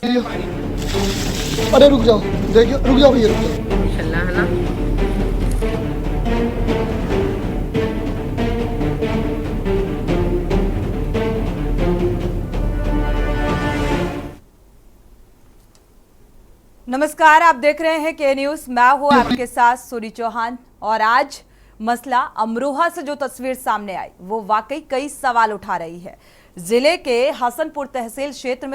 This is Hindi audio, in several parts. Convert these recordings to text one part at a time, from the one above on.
अरे रुक जाओ, देखिए रुक जाओ भैया, रुक जाओ। इंशाल्लाह है ना। नमस्कार, आप देख रहे हैं के न्यूज। मैं हूं आपके साथ सूरी चौहान। और आज मसला अमरोहा से जो तस्वीर सामने आई वो वाकई कई सवाल उठा रही है। जिले के हसनपुर तहसील क्षेत्र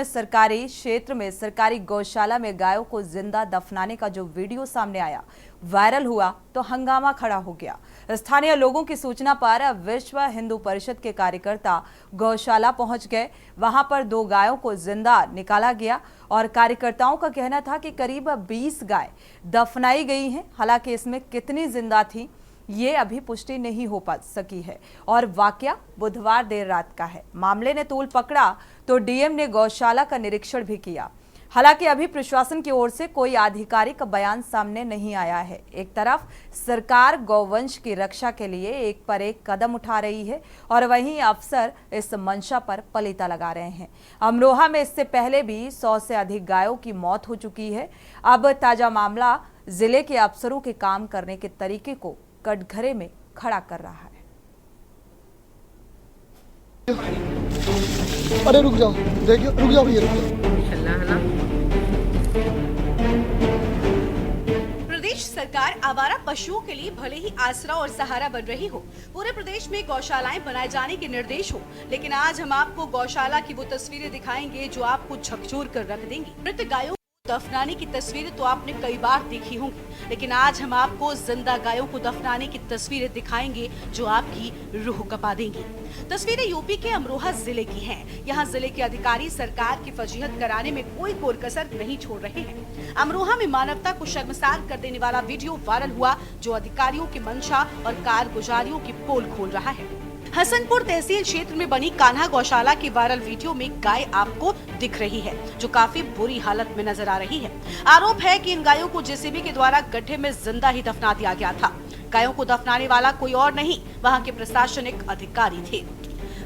में सरकारी गौशाला में गायों को जिंदा दफनाने का जो वीडियो सामने आया, वायरल हुआ तो हंगामा खड़ा हो गया। स्थानीय लोगों की सूचना पर विश्व हिंदू परिषद के कार्यकर्ता गौशाला पहुंच गए। वहां पर 2 गायों को जिंदा निकाला गया और कार्यकर्ताओं का कहना था कि करीब 20 गाय दफनाई गई हैं। हालांकि इसमें कितनी जिंदा थी ये अभी पुष्टि नहीं हो पा सकी है और वाकया बुधवार देर रात का है। मामले ने तूल पकड़ा तो डीएम ने गौशाला का निरीक्षण भी किया। हालांकि अभी प्रशासन की ओर से कोई आधिकारिक बयान सामने नहीं आया है। एक तरफ सरकार गौवंश की रक्षा के लिए एक पर एक कदम उठा रही है और वहीं अफसर इस मंशा पर पलीता लगा रहे हैं। अमरोहा में इससे पहले भी 100 से अधिक गायों की मौत हो चुकी है। अब ताजा मामला जिले के अफसरों के काम करने के तरीके को कटघरे में खड़ा कर रहा है। अरे रुक जाओ, देखिए रुक जाओ भैया, रुक जाओ। इंशाल्लाह है ना। प्रदेश सरकार आवारा पशुओं के लिए भले ही आसरा और सहारा बन रही हो, पूरे प्रदेश में गौशालाएं बनाए जाने के निर्देश हो, लेकिन आज हम आपको गौशाला की वो तस्वीरें दिखाएंगे जो आपको झकझोर कर रख देंगी। मृत गायों दफनाने की तस्वीरें तो आपने कई बार देखी होंगी, लेकिन आज हम आपको जिंदा गायों को दफनाने की तस्वीरें दिखाएंगे जो आपकी रूह कपा देंगी। तस्वीरें यूपी के अमरोहा जिले की हैं। यहाँ जिले के अधिकारी सरकार की फजीहत कराने में कोई कोर-कसर नहीं छोड़ रहे हैं। अमरोहा में मानवता को शर्मसार कर देने वाला वीडियो वायरल हुआ जो अधिकारियों की मंशा और कारगुजारियों की पोल खोल रहा है। हसनपुर तहसील क्षेत्र में बनी कान्हा गौशाला के वायरल वीडियो में गाय आपको दिख रही है जो काफी बुरी हालत में नजर आ रही है। आरोप है कि इन गायों को जेसीबी के द्वारा गड्ढे में जिंदा ही दफना दिया गया था। गायों को दफनाने वाला कोई और नहीं, वहां के प्रशासनिक अधिकारी थे।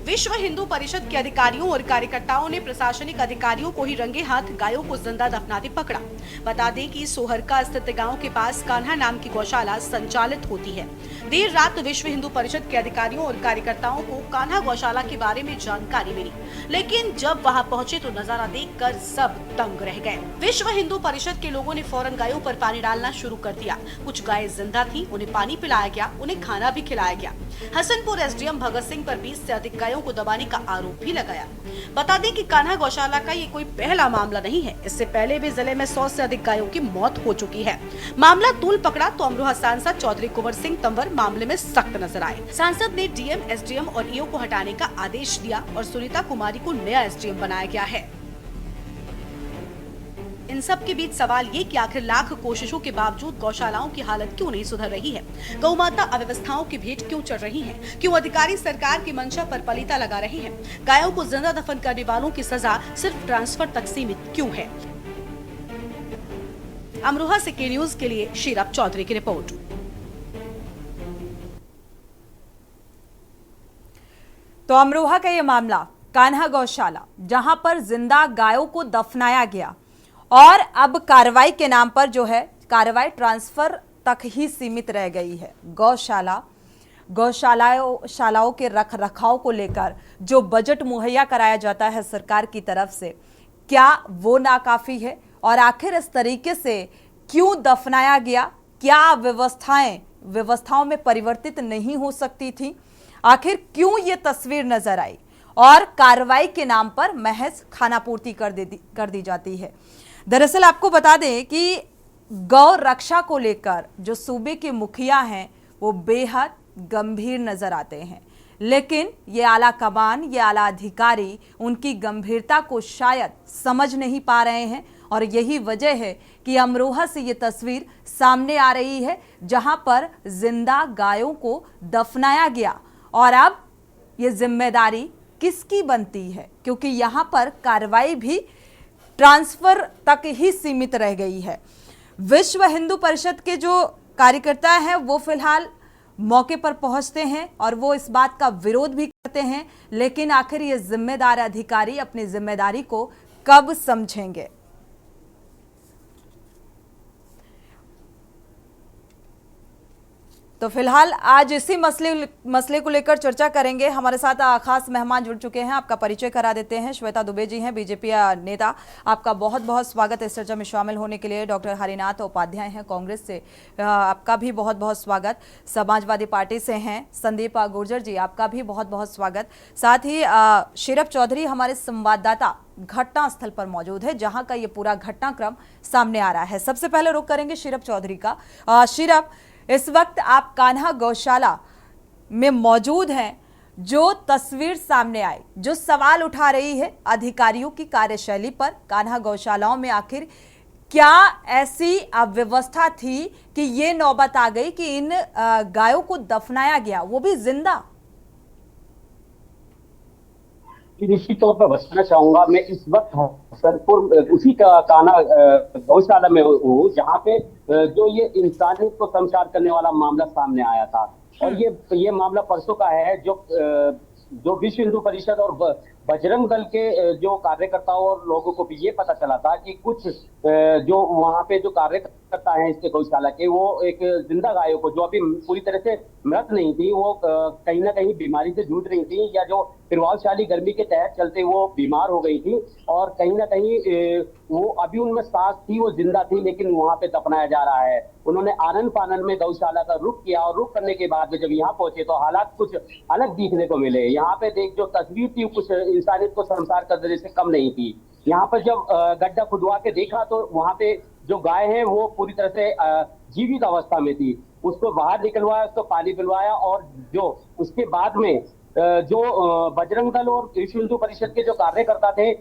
विश्व हिंदू परिषद के अधिकारियों और कार्यकर्ताओं ने प्रशासनिक अधिकारियों को ही रंगे हाथ गायों को जिंदा दफनाते पकड़ा। बता दें कि सोहरका स्थित गांव के पास कान्हा नाम की गौशाला संचालित होती है। देर रात विश्व हिंदू परिषद के अधिकारियों और कार्यकर्ताओं को कान्हा गौशाला के बारे में जानकारी मिली, लेकिन जब वहां पहुंचे तो नजारा देखकर सब दंग रह गए। विश्व हिंदू परिषद के लोगों ने फौरन गायों पर पानी डालना शुरू कर दिया। कुछ गायें जिंदा थी, उन्हें पानी पिलाया गया, उन्हें खाना भी खिलाया गया। हसनपुर एसडीएम भगत सिंह पर 20 से अधिक गायों को दबाने का आरोप भी लगाया। बता दें कि कान्हा गौशाला का ये कोई पहला मामला नहीं है। इससे पहले भी जिले में 100 से अधिक गायों की मौत हो चुकी है। मामला तूल पकड़ा तो अमरोहा सांसद चौधरी कुंवर सिंह तंवर मामले में सख्त नजर आए। सांसद ने डीएम, एसडीएम और ईओ को हटाने का आदेश दिया और सुनीता कुमारी को नया एसडीएम बनाया गया है। इन सब के बीच सवाल ये कि आखिर लाख कोशिशों के बावजूद गौशालाओं की हालत क्यों नहीं सुधर रही है? गौमाता अव्यवस्थाओं की भेंट क्यों चढ़ रही है? क्यों अधिकारी सरकार की मंशा पर पलीता लगा रहे हैं? गायों को जिंदा दफन करने वालों की सजा सिर्फ ट्रांसफर तक सीमित क्यों है? अमरोहा से के न्यूज के लिए शीरप चौधरी की रिपोर्ट। तो अमरोहा का ये मामला कान्हा गौशाला, जहां पर जिंदा गायों को दफनाया गया और अब कार्रवाई के नाम पर जो है कार्रवाई ट्रांसफर तक ही सीमित रह गई है। गौशालाओं के रख रखाव को लेकर जो बजट मुहैया कराया जाता है सरकार की तरफ से, क्या वो नाकाफी है? और आखिर इस तरीके से क्यों दफनाया गया? क्या व्यवस्थाओं में परिवर्तित नहीं हो सकती थी? आखिर क्यों ये तस्वीर नजर आई और कार्रवाई के नाम पर महज खानापूर्ति कर दी जाती है? दरअसल आपको बता दें कि गौ रक्षा को लेकर जो सूबे के मुखिया हैं वो बेहद गंभीर नजर आते हैं, लेकिन ये आला कमान, ये आला अधिकारी उनकी गंभीरता को शायद समझ नहीं पा रहे हैं और यही वजह है कि अमरोहा से ये तस्वीर सामने आ रही है जहां पर जिंदा गायों को दफनाया गया। और अब ये जिम्मेदारी किसकी बनती है? क्योंकि यहां पर कार्रवाई भी ट्रांसफर तक ही सीमित रह गई है। विश्व हिंदू परिषद के जो कार्यकर्ता हैं वो फिलहाल मौके पर पहुंचते हैं और वो इस बात का विरोध भी करते हैं, लेकिन आखिर ये जिम्मेदार अधिकारी अपनी जिम्मेदारी को कब समझेंगे? तो फिलहाल आज इसी मसले को लेकर चर्चा करेंगे। हमारे साथ खास मेहमान जुड़ चुके हैं, आपका परिचय करा देते हैं। श्वेता दुबे जी हैं, बीजेपी नेता। आपका बहुत बहुत स्वागत है इस चर्चा में शामिल होने के लिए। डॉक्टर हरिनाथ उपाध्याय हैं कांग्रेस से, आपका भी बहुत बहुत स्वागत। समाजवादी पार्टी से हैं संदीप गुर्जर जी, आपका भी बहुत बहुत स्वागत। साथ ही शीरभ चौधरी हमारे संवाददाता घटना स्थल पर मौजूद है, जहां का ये पूरा घटनाक्रम सामने आ रहा है। सबसे पहले रुख करेंगे शीरभ चौधरी का। शीरभ, इस वक्त आप कान्हा गौशाला में मौजूद हैं। जो तस्वीर सामने आई, जो सवाल उठा रही है अधिकारियों की कार्यशैली पर, कान्हा गौशालाओं में आखिर क्या ऐसी व्यवस्था थी कि ये नौबत आ गई कि इन गायों को दफनाया गया, वो भी जिंदा? निश्चित तौर पर बताना चाहूंगा, मैं इस वक्त हसनपुर उसी का कान्हा गौशाला में हूँ जहाँ पे जो ये इंसानियत को शर्मसार करने वाला मामला सामने आया था। और ये मामला परसों का है, जो विश्व हिंदू परिषद और बजरंग दल के जो कार्यकर्ताओं और लोगों को भी ये पता चला था कि कुछ जो वहाँ पे जो कार्यकर्ता हैं इसके गौशाला के, वो एक जिंदा गायों को, जो अभी पूरी तरह से मृत नहीं थी, वो कहीं ना कहीं बीमारी से जूझ रही थी, या जो प्रभावशाली गर्मी के तहत चलते वो बीमार हो गई थी, और कहीं ना कहीं वो अभी उनमें सांस थी, वो जिंदा थी, लेकिन वहां पे दफनाया जा रहा है। उन्होंने आनन फानन में गौशाला का रुख किया, और रुख करने के बाद में जब यहाँ पहुंचे तो हालात कुछ अलग दिखने को मिले। यहाँ पे जो तस्वीर थी कुछ इंसानियत को शर्मसार कर देने से कम नहीं थी। यहाँ पर जब गड्ढा खुदवा के देखा तो वहां पे जो गाय है वो पूरी तरह से जीवित अवस्था में थी। उसको बाहर निकलवाया, उसको पानी पिलवाया, और जो उसके बाद में जो बजरंग दल और विश्व हिंदू परिषद के जो कार्यकर्ता थे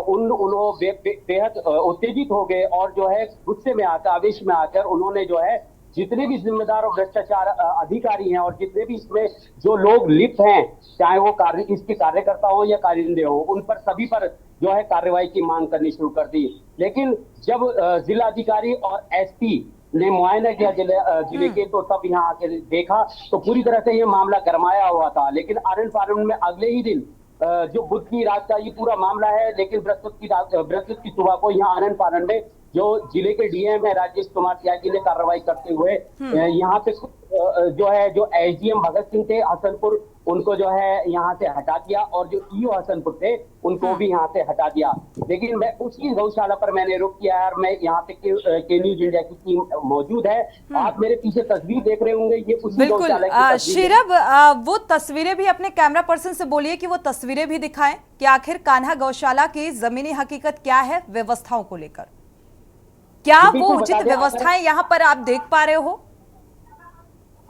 उन्होंने बेहद उत्तेजित हो गए, और जो है गुस्से में आकर, आवेश में आकर उन्होंने जो है जितने भी जिम्मेदार और भ्रष्टाचार अधिकारी हैं और जितने भी इसमें जो लोग लिप्त हैं, चाहे वो इसके कार्यकर्ता हो या कारिंदे हो, उन पर सभी पर जो है कार्रवाई की मांग करनी शुरू कर दी। लेकिन जब जिलाधिकारी और एसपी ने मुआयना किया जिले के, तो तब यहाँ आके देखा तो पूरी तरह से ये मामला गरमाया हुआ था। लेकिन आनन फानन में अगले ही दिन जो बुध की रात का ये पूरा मामला है, लेकिन बृहस्पति की सुबह को यहाँ आनन फानन में जो जिले के डीएम है राजेश कुमार त्यागी ने कार्रवाई करते हुए यहाँ पे जो एसडीएम भगत सिंह थे हसनपुर, उनको जो है यहाँ से हटा दिया, और जो ईओ हसनपुर थे उनको भी यहाँ से हटा दिया। लेकिन मैं उसी गौशाला पर मैंने रुख किया है, और मैं यहाँ पे के न्यूज इंडिया की टीम मौजूद है। आप मेरे पीछे तस्वीर देख रहे होंगे, ये उसी गौशाला की तस्वीर है। शीरभ, वो तस्वीरें भी अपने कैमरा पर्सन से बोलिए कि वो तस्वीरें भी दिखाएं कि आखिर कान्हा गौशाला की जमीनी हकीकत क्या है व्यवस्थाओं को लेकर। क्या वो उचित व्यवस्थाएं यहाँ पर आप देख पा रहे हो?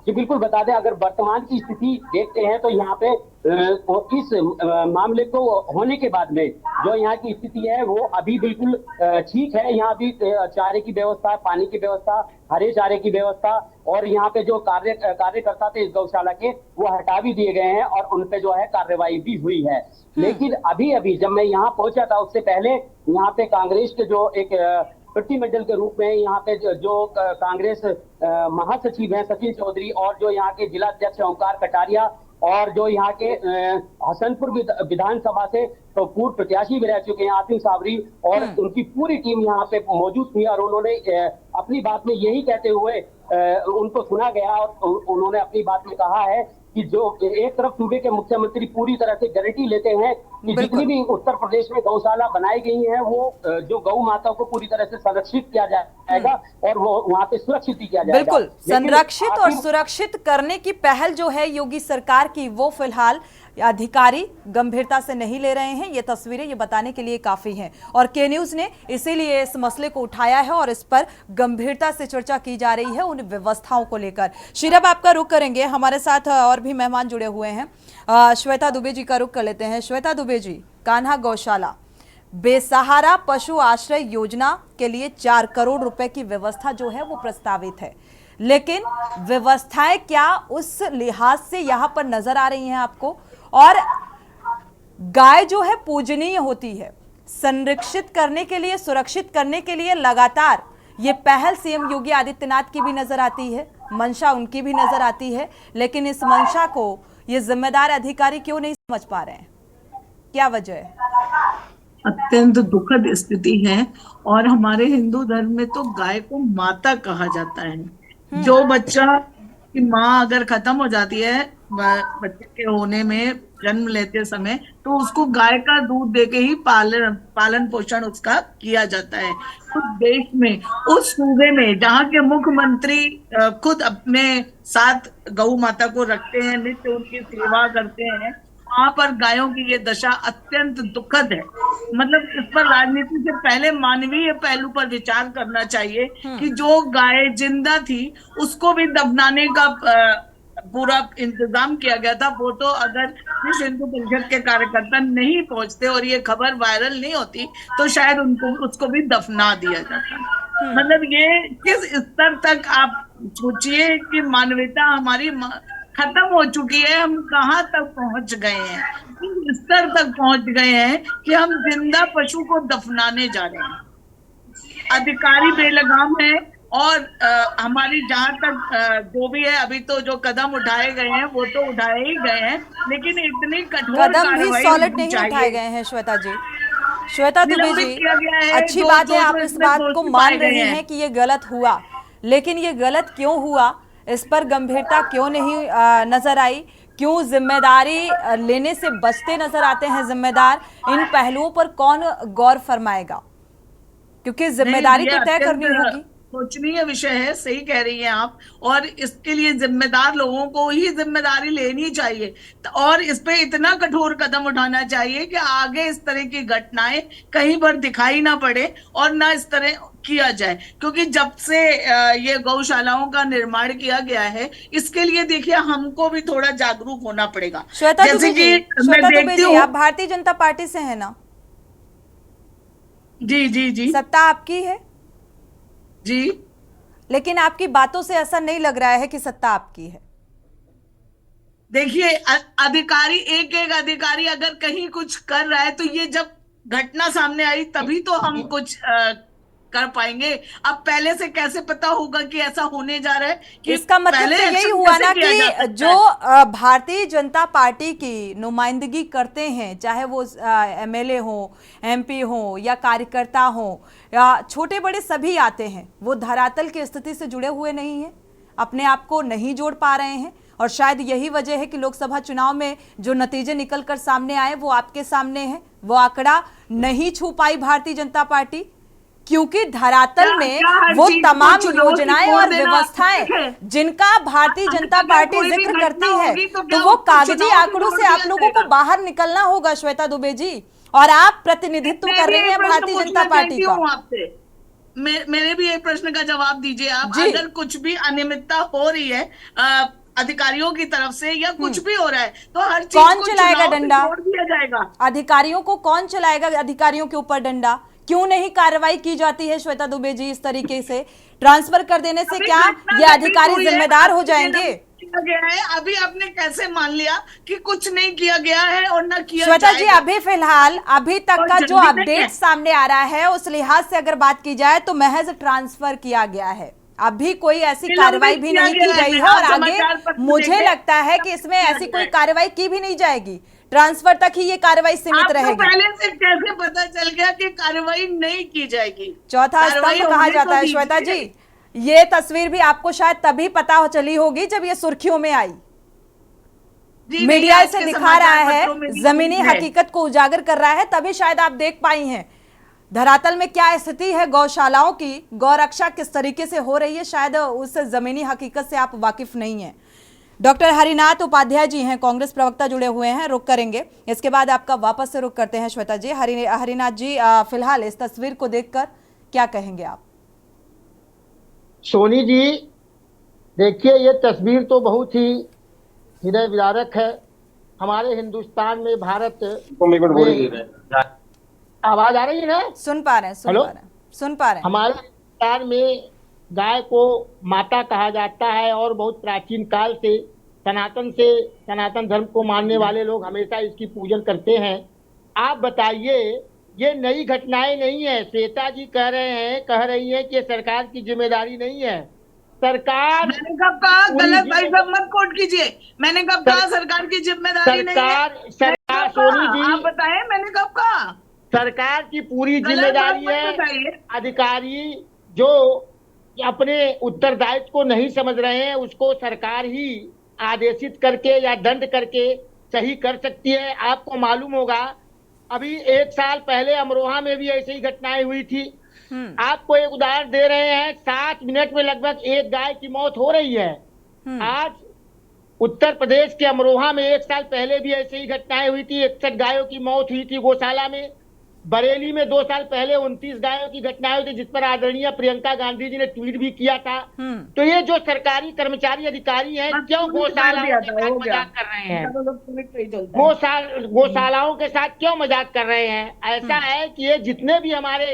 जी बिल्कुल बता दें, अगर वर्तमान की स्थिति देखते हैं तो यहाँ पे इस मामले को होने के बाद में जो यहाँ की स्थिति है वो अभी बिल्कुल ठीक है। यहाँ भी चारे की व्यवस्था, पानी की व्यवस्था, हरे चारे की व्यवस्था, और यहाँ पे जो कार्यकर्ता थे इस गौशाला के वो हटा भी दिए गए हैं, और उन पे जो है कार्रवाई भी हुई है। लेकिन अभी जब मैं यहाँ पहुंचा था उससे पहले यहाँ पे कांग्रेस के जो एक प्रतिनिधिमंडल के रूप में यहाँ पे जो कांग्रेस महासचिव हैं सचिन चौधरी, और जो यहाँ के जिलाध्यक्ष ओंकार कटारिया, और जो यहाँ के हसनपुर विधानसभा से तो पूर्व प्रत्याशी भी रह चुके हैं आसिम साबरी, और उनकी पूरी टीम यहाँ पे मौजूद थी। और उन्होंने अपनी बात में यही कहते हुए उनको सुना गया, और उन्होंने अपनी बात में कहा है कि जो एक तरफ सूबे के मुख्यमंत्री पूरी तरह से गारंटी लेते हैं कि जितनी भी उत्तर प्रदेश में गौशाला बनाई गई है वो जो गौ माता को पूरी तरह से संरक्षित किया जाएगा, और वो वहाँ पे सुरक्षित किया जाएगा। बिल्कुल, संरक्षित और सुरक्षित करने की पहल जो है योगी सरकार की, वो फिलहाल अधिकारी गंभीरता से नहीं ले रहे हैं। ये तस्वीरें ये बताने के लिए काफी हैं, और के न्यूज ने इसीलिए इस मसले को उठाया है और इस पर गंभीरता से चर्चा की जा रही है उन व्यवस्थाओं को लेकर। शीरभ, आपका रुख करेंगे, हमारे साथ और भी मेहमान जुड़े हुए हैं। श्वेता दुबे जी का रुख कर लेते हैं। श्वेता दुबे जी, कान्हा गौशाला बेसहारा पशु आश्रय योजना के लिए 4 करोड़ रुपए की व्यवस्था जो है वो प्रस्तावित है, लेकिन व्यवस्थाएं क्या उस लिहाज से यहाँ पर नजर आ रही हैं आपको? और गाय जो है पूजनीय होती है, संरक्षित करने के लिए, सुरक्षित करने के लिए लगातार ये पहल सीएम योगी आदित्यनाथ की भी नजर आती है, मंशा उनकी भी नजर आती है, लेकिन इस मंशा को ये जिम्मेदार अधिकारी क्यों नहीं समझ पा रहे हैं? क्या वजह है? अत्यंत दुखद स्थिति है, और हमारे हिंदू धर्म में तो गाय को माता कहा जाता है। जो बच्चा कि माँ अगर खत्म हो जाती है बच्चे के होने में, जन्म लेते समय, तो उसको गाय का दूध देके ही पालन पोषण उसका किया जाता है। उस देश में, उस सूबे में जहाँ के मुख्यमंत्री खुद अपने साथ गौ माता को रखते हैं, नित्य उनकी सेवा करते हैं, वहां पर गायों की ये दशा अत्यंत दुखद है। मतलब इस पर राजनीति से पहले मानवीय पहलू पर विचार करना चाहिए कि जो गाय जिंदा थी उसको भी दफनाने का पूरा इंतजाम किया गया था। वो तो अगर विश्व हिंदू परिषद के कार्यकर्ता नहीं पहुंचते और ये खबर वायरल नहीं होती तो शायद उसको भी दफना दिया जाता। मतलब ये किस स्तर तक आप सोचिए कि मानवता हमारी खत्म हो चुकी है, हम कहाँ तक पहुंच गए हैं, किस स्तर तक पहुंच गए हैं कि हम जिंदा पशु को दफनाने जा रहे हैं। अधिकारी बेलगाम है और हमारी जहां तक जो भी है, अभी तो जो कदम उठाए गए हैं वो तो उठाए ही गए हैं, लेकिन इतनी कठोर कदम भी सॉलिड नहीं उठाए गए हैं श्वेता जी। श्वेता दुबे जी, अच्छी बात है आप इस बात को मान रही हैं कि ये गलत हुआ, लेकिन ये गलत क्यों हुआ, इस पर गंभीरता क्यों नहीं नजर आई? क्यों जिम्मेदारी लेने से बचते नजर आते हैं जिम्मेदार? इन पहलुओं पर कौन गौर फरमाएगा? क्योंकि जिम्मेदारी तो तय करनी होगी। सोचनीय विषय है, सही कह रही हैं आप, और इसके लिए जिम्मेदार लोगों को ही जिम्मेदारी लेनी चाहिए और इस पे इतना कठोर कदम उठाना चाहिए कि आगे इस तरह की घटनाएं कहीं पर दिखाई ना पड़े और ना इस तरह किया जाए। क्योंकि जब से ये गौशालाओं का निर्माण किया गया है, इसके लिए देखिए हमको भी थोड़ा जागरूक होना पड़ेगा। श्वेता दुबे जी, आप भारतीय जनता पार्टी से है ना? जी जी जी। सत्ता आपकी है जी, लेकिन आपकी बातों से ऐसा नहीं लग रहा है कि सत्ता आपकी है। देखिए अधिकारी, एक एक अधिकारी अगर कहीं कुछ कर रहा है तो ये जब घटना सामने आई तभी तो हम कुछ कर पाएंगे। अब पहले से कैसे पता होगा कि ऐसा होने जा रहा है? कि इसका मतलब तो यही हुआ ना कि जो भारतीय जनता पार्टी की नुमाइंदगी करते हैं, चाहे वो एमएलए हो, एमपी हो या कार्यकर्ता हो या छोटे बड़े सभी आते हैं, वो धरातल की स्थिति से जुड़े हुए नहीं हैं, अपने आप को नहीं जोड़ पा रहे हैं। और शायद यही वजह है कि लोकसभा चुनाव में जो नतीजे निकल कर सामने आए वो आपके सामने है। वो आंकड़ा नहीं छू पाई भारतीय जनता पार्टी, क्योंकि धरातल में वो तमाम योजनाएं और व्यवस्थाएं जिनका भारतीय जनता पार्टी जिक्र करती है, तो वो कागजी आंकड़ों से आप लोगों को बाहर निकलना होगा श्वेता दुबे जी। और आप प्रतिनिधित्व कर रही हैं भारतीय जनता पार्टी का। मेरे भी एक प्रश्न का जवाब दीजिए आप। अगर कुछ भी अनियमितता हो रही है अधिकारियों की तरफ से या कुछ भी हो रहा है तो हर चीज कौन चलाएगा डंडा? छोड़ दिया जाएगा। अधिकारियों को कौन चलाएगा? अधिकारियों के ऊपर डंडा क्यों नहीं कार्रवाई की जाती है श्वेता दुबे जी? इस तरीके से ट्रांसफर कर देने से क्या ये अधिकारी जिम्मेदार हो जाएंगे? किया गया है, अभी आपने कैसे मान लिया कि कुछ नहीं किया गया है और ना किया श्वेता जी, अभी फिलहाल अभी तक का जो अपडेट सामने आ रहा है उस लिहाज से अगर बात की जाए तो महज ट्रांसफर किया गया है, अभी कोई ऐसी कार्रवाई भी नहीं की गई है और आगे मुझे लगता है कि इसमें ऐसी कोई कार्रवाई की भी नहीं जाएगी। ट्रांसफर तक ही ये कार्रवाई सीमित रहेगी। पहले से कैसे पता चल गया कि कार्रवाई नहीं की जाएगी? चौथा स्तंभ कहा जाता है श्वेता जी। ये तस्वीर भी आपको शायद तभी पता चली होगी जब ये सुर्खियों में आई। मीडिया इसे दिखा रहा है, जमीनी हकीकत को उजागर कर रहा है, तभी शायद आप देख पाई हैं धरातल में क्या स्थिति है गौशालाओं की, गौरक्षा किस तरीके से हो रही है। शायद उस जमीनी हकीकत से आप वाकिफ नहीं हैं। डॉक्टर हरिनाथ उपाध्याय जी हैं, कांग्रेस प्रवक्ता जुड़े हुए हैं, रुक करेंगे, इसके बाद आपका वापस से रुक करते हैं श्वेता जी। हरिनाथ जी, फिलहाल इस तस्वीर को देखकर क्या कहेंगे आप? सोनी जी, देखिए ये तस्वीर तो बहुत ही हृदय विदारक है। हमारे हिंदुस्तान में, भारत में, आवाज आ रही है ना? सुन पा रहे हैं, सुन पा रहे हैं। हमारे हिंदुस्तान में गाय को माता कहा जाता है और बहुत प्राचीन काल से सनातन धर्म को मानने वाले लोग हमेशा इसकी पूजन करते हैं। आप बताइए, ये नई घटनाएं नहीं है। श्वेता जी कह रही हैं कि सरकार की जिम्मेदारी नहीं है। सरकार, मैंने कब कहा? गलत भाई साहब मत कोट कीजिए। मैंने कब कहा सरकार की जिम्मेदारी नहीं है? सरकार सोनी जी, आप बताएं मैंने कब कहा? सरकार की पूरी जिम्मेदारी है। अधिकारी जो अपने उत्तरदायित्व को नहीं समझ रहे हैं, उसको सरकार ही आदेशित करके या दंड करके सही कर सकती है। आपको मालूम होगा अभी 1 साल पहले अमरोहा में भी ऐसी ही घटनाएं हुई थी। आपको एक उदाहरण दे रहे हैं, 7 मिनट में लगभग एक गाय की मौत हो रही है। आज उत्तर प्रदेश के अमरोहा में 1 साल पहले भी ऐसी ही घटनाएं हुई थी, 61 गायों की मौत हुई थी गौशाला में। बरेली में 2 साल पहले 29 गायों की घटनाएं हुई थी, जिस पर आदरणीय प्रियंका गांधी जी ने ट्वीट भी किया था। तो ये जो सरकारी कर्मचारी अधिकारी हैं, क्यों गौशालाओं के साथ मजाक कर रहे हैं? गौशालाओं के साथ क्यों मजाक कर रहे हैं? ऐसा है कि ये जितने भी हमारे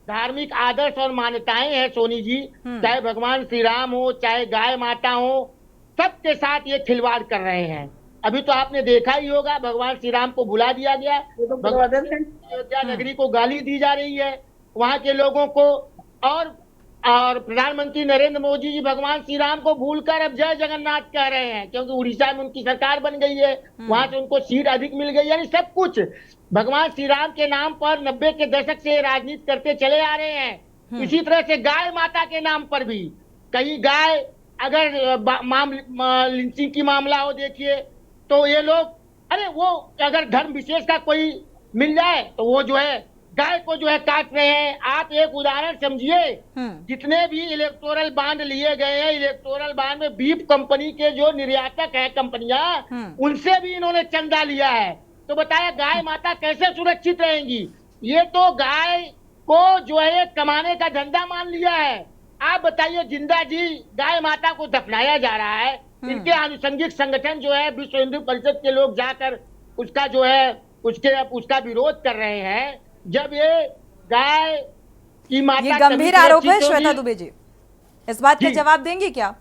धार्मिक आदर्श और मान्यताएं हैं सोनी जी, चाहे भगवान श्री राम हो, चाहे गाय माता हो, सबके साथ ये खिलवाड़ कर रहे हैं। अभी तो आपने देखा ही होगा, भगवान श्री राम को बुला दिया गया, अयोध्या नगरी को गाली दी जा रही है वहां के लोगों को, और प्रधानमंत्री नरेंद्र मोदी जी भगवान श्री राम को भूलकर अब जय जगन्नाथ कह रहे हैं, क्योंकि उड़ीसा में उनकी सरकार बन गई है, वहां से उनको सीट अधिक मिल गई। यानी सब कुछ भगवान श्री राम के नाम पर 90 के दशक से राजनीति करते चले आ रहे हैं। इसी तरह से गाय माता के नाम पर भी कहीं गाय अगर लिंचिंग की मामला हो, देखिए तो ये लोग, अरे वो अगर धर्म विशेष का कोई मिल जाए तो वो जो है गाय को जो है काट रहे हैं। आप एक उदाहरण समझिए, जितने भी इलेक्टोरल बांड लिए गए हैं, इलेक्टोरल बांड में बीफ कंपनी के जो निर्यातक है कंपनियां, उनसे भी इन्होंने चंदा लिया है। तो बताया गाय माता कैसे सुरक्षित रहेंगी? ये तो गाय को जो है कमाने का धंधा मान लिया है। आप बताइए, जिंदा जी गाय माता को दफनाया जा रहा है, इनके आनुषंगिक संगठन जो है विश्व हिंदू परिषद के लोग जाकर उसका जो है उसका विरोध कर रहे हैं। जब ये गाय की माता, ये गंभीर आरोप है श्वेता दुबे जी, इस बात का जवाब देंगी क्या?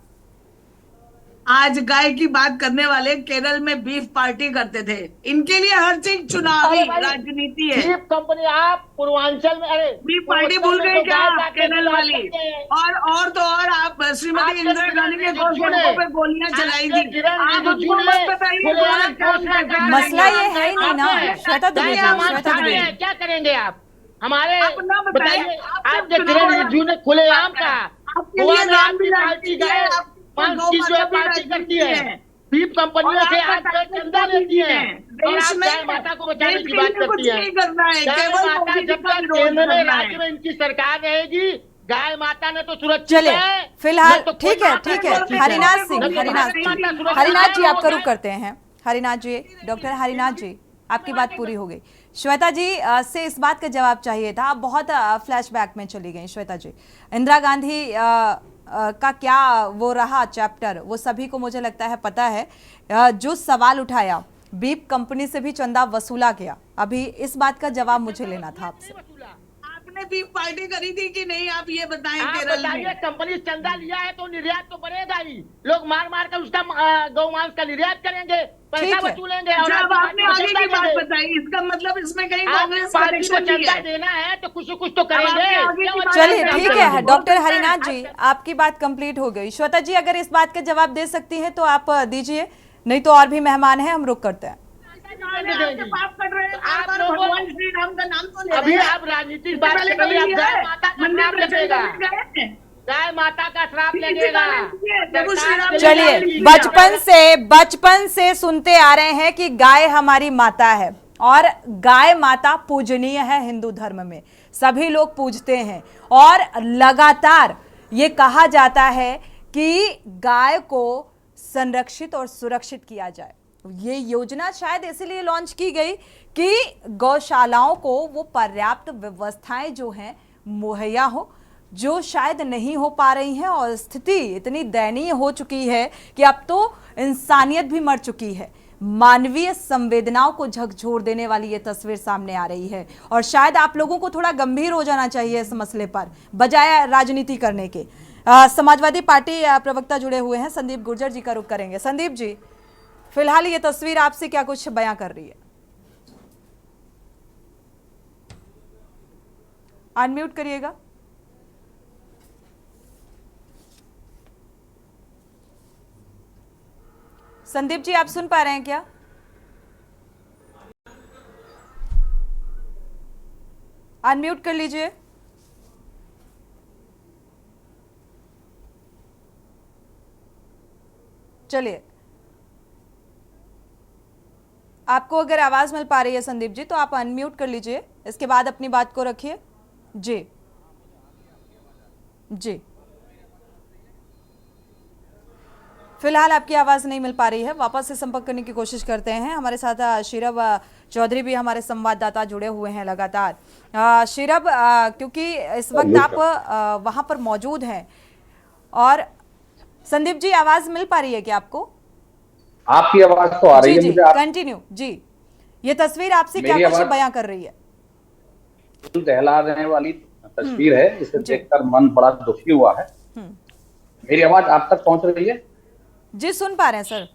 आज गाय की बात करने वाले केरल में बीफ पार्टी करते थे, इनके लिए हर चीज चुनावी राजनीति है। बीफ कंपनी, आप पूर्वांचल में, अरे बीफ पार्टी भूल गए क्या केरल वाली? और तो और आप श्रीमती इंदिरा गांधी के घोषणाओं पर गोलियां चलाई थी। आप हमको मत बताइए मसला ये है ही नहीं ना श्वेता दुबे जी, क्या करेंगे आप? हमारे बताइए, आपके किरण रिजिजू ने खुलेआम कहा पार्टी गए पार्टी करती है, बीफ कंपनियों से आप चंदा लेती है और आप गाय माता को बचाने की बात करती है। गाय माता जब तक केंद्र में राज्य में इनकी सरकार रहेगी, गाय माता ने तो सुरक्षित है। फिलहाल ठीक है हरिनाथ सिंह, हरिनाथ जी आपका रुख करते हैं। हरिनाथ जी, डॉक्टर हरिनाथ जी, आपकी बात पूरी हो गई। श्वेता जी से इस बात का जवाब चाहिए था, आप बहुत फ्लैशबैक में चली गई। श्वेता जी, इंदिरा गांधी का क्या वो रहा चैप्टर, वो सभी को मुझे लगता है पता है। जो सवाल उठाया, बीफ कंपनी से भी चंदा वसूला गया, अभी इस बात का जवाब मुझे लेना था आपसे। आपने बीफ पार्टी करी थी कि नहीं, आप ये बताएं। केरल में कंपनी चंदा लिया है तो निर्यात तो बढ़ेगा ही, लोग मार मार कर उसका गौमांस का निर्यात करेंगे, पैसा वसूलेंगे। और अब आपने आगे की बात बताई, इसका मतलब इसमें कहीं कांग्रेस पार्टी को चंदा देना है तो कुछ तो करेंगे। चलिए ठीक है डॉक्टर हरिनाथ जी, आपकी बात कंप्लीट हो गई। श्वेता जी अगर इस बात का जवाब दे सकती हैं तो आप दीजिए, नहीं तो और भी मेहमान हैं, हम रुक करते हैं। अभी आप राजनीतिक बात कर रही हैं, गाय माता का श्राप लगेगा, गाय माता का श्राप लगेगा। चलिए, बचपन से सुनते आ रहे हैं कि गाय हमारी माता है और गाय माता पूजनीय है हिंदू धर्म में, सभी लोग पूजते हैं और लगातार ये कहा जाता है कि गाय को संरक्षित और सुरक्षित किया जाए। ये योजना शायद इसीलिए लॉन्च की गई कि गौशालाओं को वो पर्याप्त व्यवस्थाएं जो हैं मुहैया हो, जो शायद नहीं हो पा रही हैं, और स्थिति इतनी दयनीय हो चुकी है कि अब तो इंसानियत भी मर चुकी है। मानवीय संवेदनाओं को झकझोर देने वाली ये तस्वीर सामने आ रही है और शायद आप लोगों को थोड़ा गंभीर हो जाना चाहिए इस मसले पर, बजाय राजनीति करने के। समाजवादी पार्टी प्रवक्ता जुड़े हुए हैं, संदीप गुर्जर जी का रुख करेंगे। संदीप जी, फिलहाल ये तस्वीर आपसे क्या कुछ बयां कर रही है? अनम्यूट करिएगा। संदीप जी, आप सुन पा रहे हैं क्या? अनम्यूट कर लीजिए। चलिए, आपको अगर आवाज मिल पा रही है संदीप जी तो आप अनम्यूट कर लीजिए, इसके बाद अपनी बात को रखिए। जी जी, फिलहाल आपकी आवाज नहीं मिल पा रही है, वापस से संपर्क करने की कोशिश करते हैं। हमारे साथ शीरब चौधरी भी हमारे संवाददाता जुड़े हुए हैं लगातार। शीरब, क्योंकि इस वक्त आप वहां पर मौजूद हैं, और संदीप जी आवाज मिल पा रही है क्या आपको? आपकी आवाज तो आ रही है मुझे। कंटिन्यू जी, ये तस्वीर आपसे क्या कुछ बयां कर रही है? दहला देने वाली तस्वीर है, इसे देखकर मन बड़ा दुखी हुआ है। मेरी आवाज आप तक पहुंच रही है? जी, सुन पा रहे हैं सर।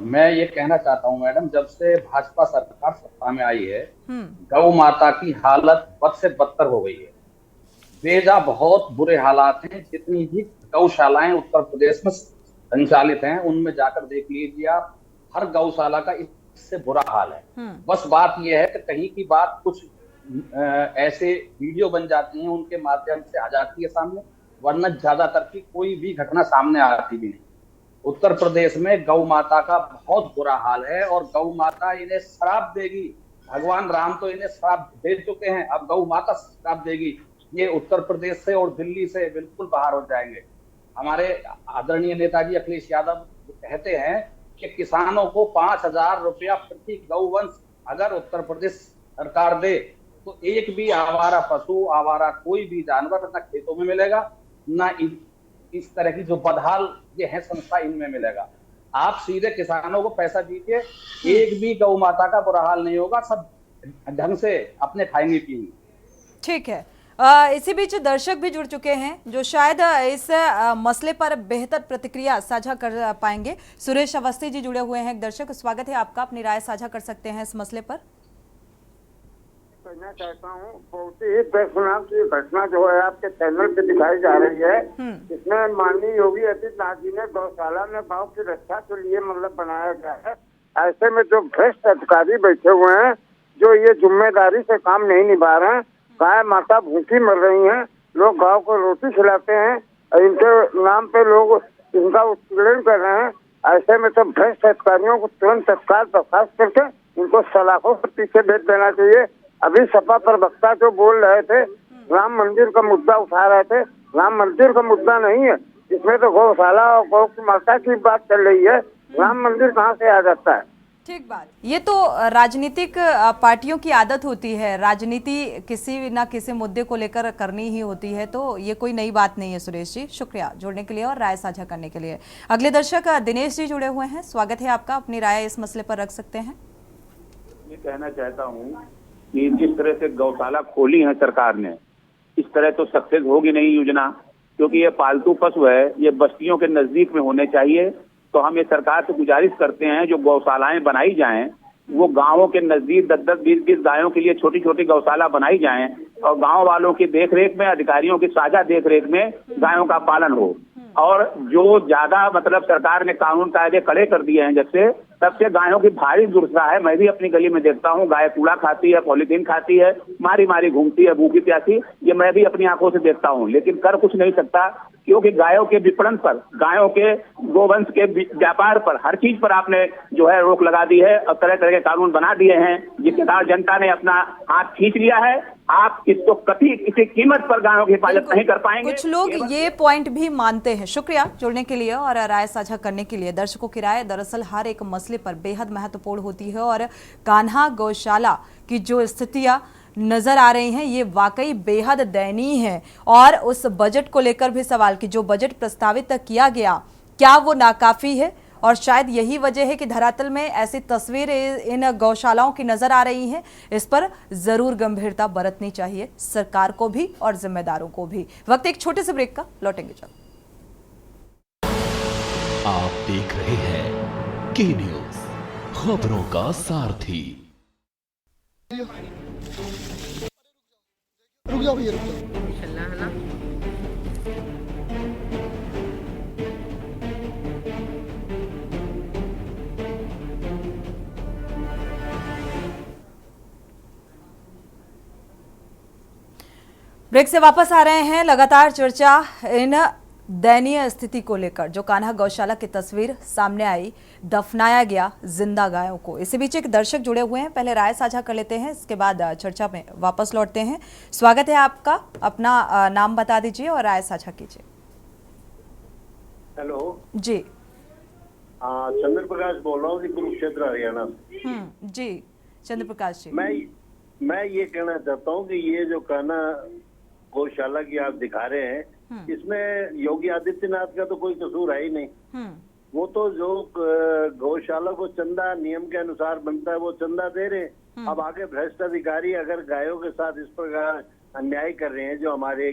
मैं ये कहना चाहता हूं मैडम, जब से भाजपा सरकार सत्ता में आई है, गौ माता की हालत बद से बदतर हो गई है। बेजा बहुत बुरे हालात हैं। जितनी भी गौशालाएं उत्तर प्रदेश में संचालित हैं, उनमें जाकर देख लीजिए आप, हर गौशाला का इससे बुरा हाल है। बस बात यह है कि कहीं की बात कुछ ऐसे वीडियो बन जाती हैं, उनके माध्यम से आ जाती है सामने, वरना ज्यादातर की कोई भी घटना सामने आती भी नहीं। उत्तर प्रदेश में गौ माता का बहुत बुरा हाल है, और गौ माता इन्हें श्राप देगी। भगवान राम तो इन्हें श्राप दे चुके हैं, अब गौ माता श्राप देगी। ये उत्तर प्रदेश से और दिल्ली से बिल्कुल बाहर हो जाएंगे। हमारे आदरणीय नेताजी अखिलेश यादव कहते हैं कि किसानों को 5,000 रुपया प्रति गौवंश अगर उत्तर प्रदेश सरकार दे, तो एक भी आवारा पशु, आवारा कोई भी जानवर न खेतों में मिलेगा, न इस तरह की जो बदहाल ये है संस्था, इनमें मिलेगा। आप सीधे किसानों को पैसा दीजिए, एक भी गौ माता का बुरा हाल नहीं होगा, सब ढंग से अपने खाएंगे पिएंगे। ठीक है। इसी बीच दर्शक भी जुड़ चुके हैं जो शायद इस मसले पर बेहतर प्रतिक्रिया साझा कर पाएंगे। सुरेश अवस्थी जी जुड़े हुए हैं, एक दर्शक, स्वागत है आपका, अपनी राय साझा कर सकते हैं इस मसले पर। कहना चाहता हूँ, बहुत ही दर्दनाक घटना जो है आपके चैनल पे दिखाई जा रही है। इसमें माननीय योगी आदित्यनाथ जी ने गौशाला में गौ की रक्षा के लिए मतलब बनाया गया है। ऐसे में जो भ्रष्ट अधिकारी बैठे हुए हैं, जो ये जिम्मेदारी से काम नहीं निभा रहे हैं, गाय माता भूखी मर रही हैं, लोग गाँव को रोटी खिलाते हैं, इनके नाम पे लोग इनका उत्पीड़न कर रहे हैं। ऐसे में तो भ्रष्ट अधिकारियों को तुरंत तत्काल बर्खास्त करके इनको सलाखों से पीछे भेज देना चाहिए। अभी सपा प्रवक्ता जो बोल रहे थे, राम मंदिर का मुद्दा उठा रहे थे, राम मंदिर का मुद्दा नहीं है इसमें, तो गौशाला और गौ की माता की बात चल रही है। राम मंदिर कहाँ से आ जाता है? ठीक बात। ये तो राजनीतिक पार्टियों की आदत होती है, राजनीति किसी ना किसी मुद्दे को लेकर करनी ही होती है, तो ये कोई नई बात नहीं है। सुरेश जी, शुक्रिया जुड़ने के लिए और राय साझा करने के लिए। अगले दर्शक दिनेश जी जुड़े हुए हैं, स्वागत है आपका, अपनी राय इस मसले पर रख सकते हैं। ये कहना चाहता हूँ कि जिस तरह से गौशाला खोली है सरकार ने, इस तरह तो सक्सेस होगी नहीं योजना, क्योंकि ये पालतू पशु है, ये बस्तियों के नजदीक में होने चाहिए। तो हम ये सरकार से गुजारिश करते हैं, जो गौशालाएं बनाई जाएं वो गांवों के नजदीक 10-10, 20-20 गायों के लिए छोटी छोटी गौशाला बनाई जाएं, और गांव वालों की देखरेख में, अधिकारियों की साझा देखरेख में गायों का पालन हो। और जो ज्यादा मतलब सरकार ने कानून कायदे कड़े कर दिए हैं, जब से तब से गायों की भारी दुर्दशा है। मैं भी अपनी गली में देखता हूँ, गाय कूड़ा खाती है, पॉलीथीन खाती है, मारी मारी घूमती है, भूखी प्यासी, ये मैं भी अपनी आंखों से देखता हूँ, लेकिन कर कुछ नहीं सकता, क्योंकि गायों के विपणन पर, गायों के गोवंश के व्यापार पर, हर चीज पर आपने जो है रोक लगा दी है और तरह तरह के कानून बना दिए हैं, जिसके कारण जनता ने अपना हाथ खींच लिया है। आप इसको कभी किसी कीमत पर गायों की हिफाजत नहीं कर पाएंगे। कुछ लोग ये पॉइंट भी मानते हैं। शुक्रिया जुड़ने के लिए और राय साझा करने के लिए। दर्शकों की राय दरअसल हर एक मसले पर बेहद महत्वपूर्ण होती है, और कान्हा गौशाला की जो स्थितियां नजर आ रही हैं ये वाकई बेहद दयनीय है। और उस बजट को लेकर भी सवाल कि जो बजट प्रस्तावित किया गया, क्या वो नाकाफी है? और शायद यही वजह है कि धरातल में ऐसी तस्वीरें इन गौशालाओं की नजर आ रही हैं। इस पर जरूर गंभीरता बरतनी चाहिए सरकार को भी और जिम्मेदारों को भी। वक्त एक छोटे से ब्रेक का, लौटेंगे जल्द। आप देख रहे हैं के न्यूज, खबरों का सारथी। रुक जाओ भैया, रुक जाओ। ब्रेक से वापस आ रहे हैं। लगातार चर्चा इन दयनीय स्थिति को लेकर जो कान्हा गौशाला की तस्वीर सामने आई, दफनाया गया जिंदा गायों को। इसी बीच एक दर्शक जुड़े हुए हैं, पहले राय साझा कर लेते हैं, इसके बाद चर्चा में वापस लौटते हैं। स्वागत है आपका, अपना नाम बता दीजिए और राय साझा कीजिए। हेलो जी। चंद्र प्रकाश बोल रहा हूँ जी, कुरुक्षेत्र हरियाणा से। जी चंद्र प्रकाश जी, मैं ये कहना चाहता हूँ कि ये जो कान्हा गौशाला की आप दिखा रहे हैं, इसमें योगी आदित्यनाथ का तो कोई कसूर है ही नहीं। वो तो जो गौशाला को चंदा नियम के अनुसार बनता है वो चंदा दे रहे हैं। अब आगे भ्रष्ट अधिकारी अगर गायों के साथ इस प्रकार अन्याय कर रहे हैं, जो हमारे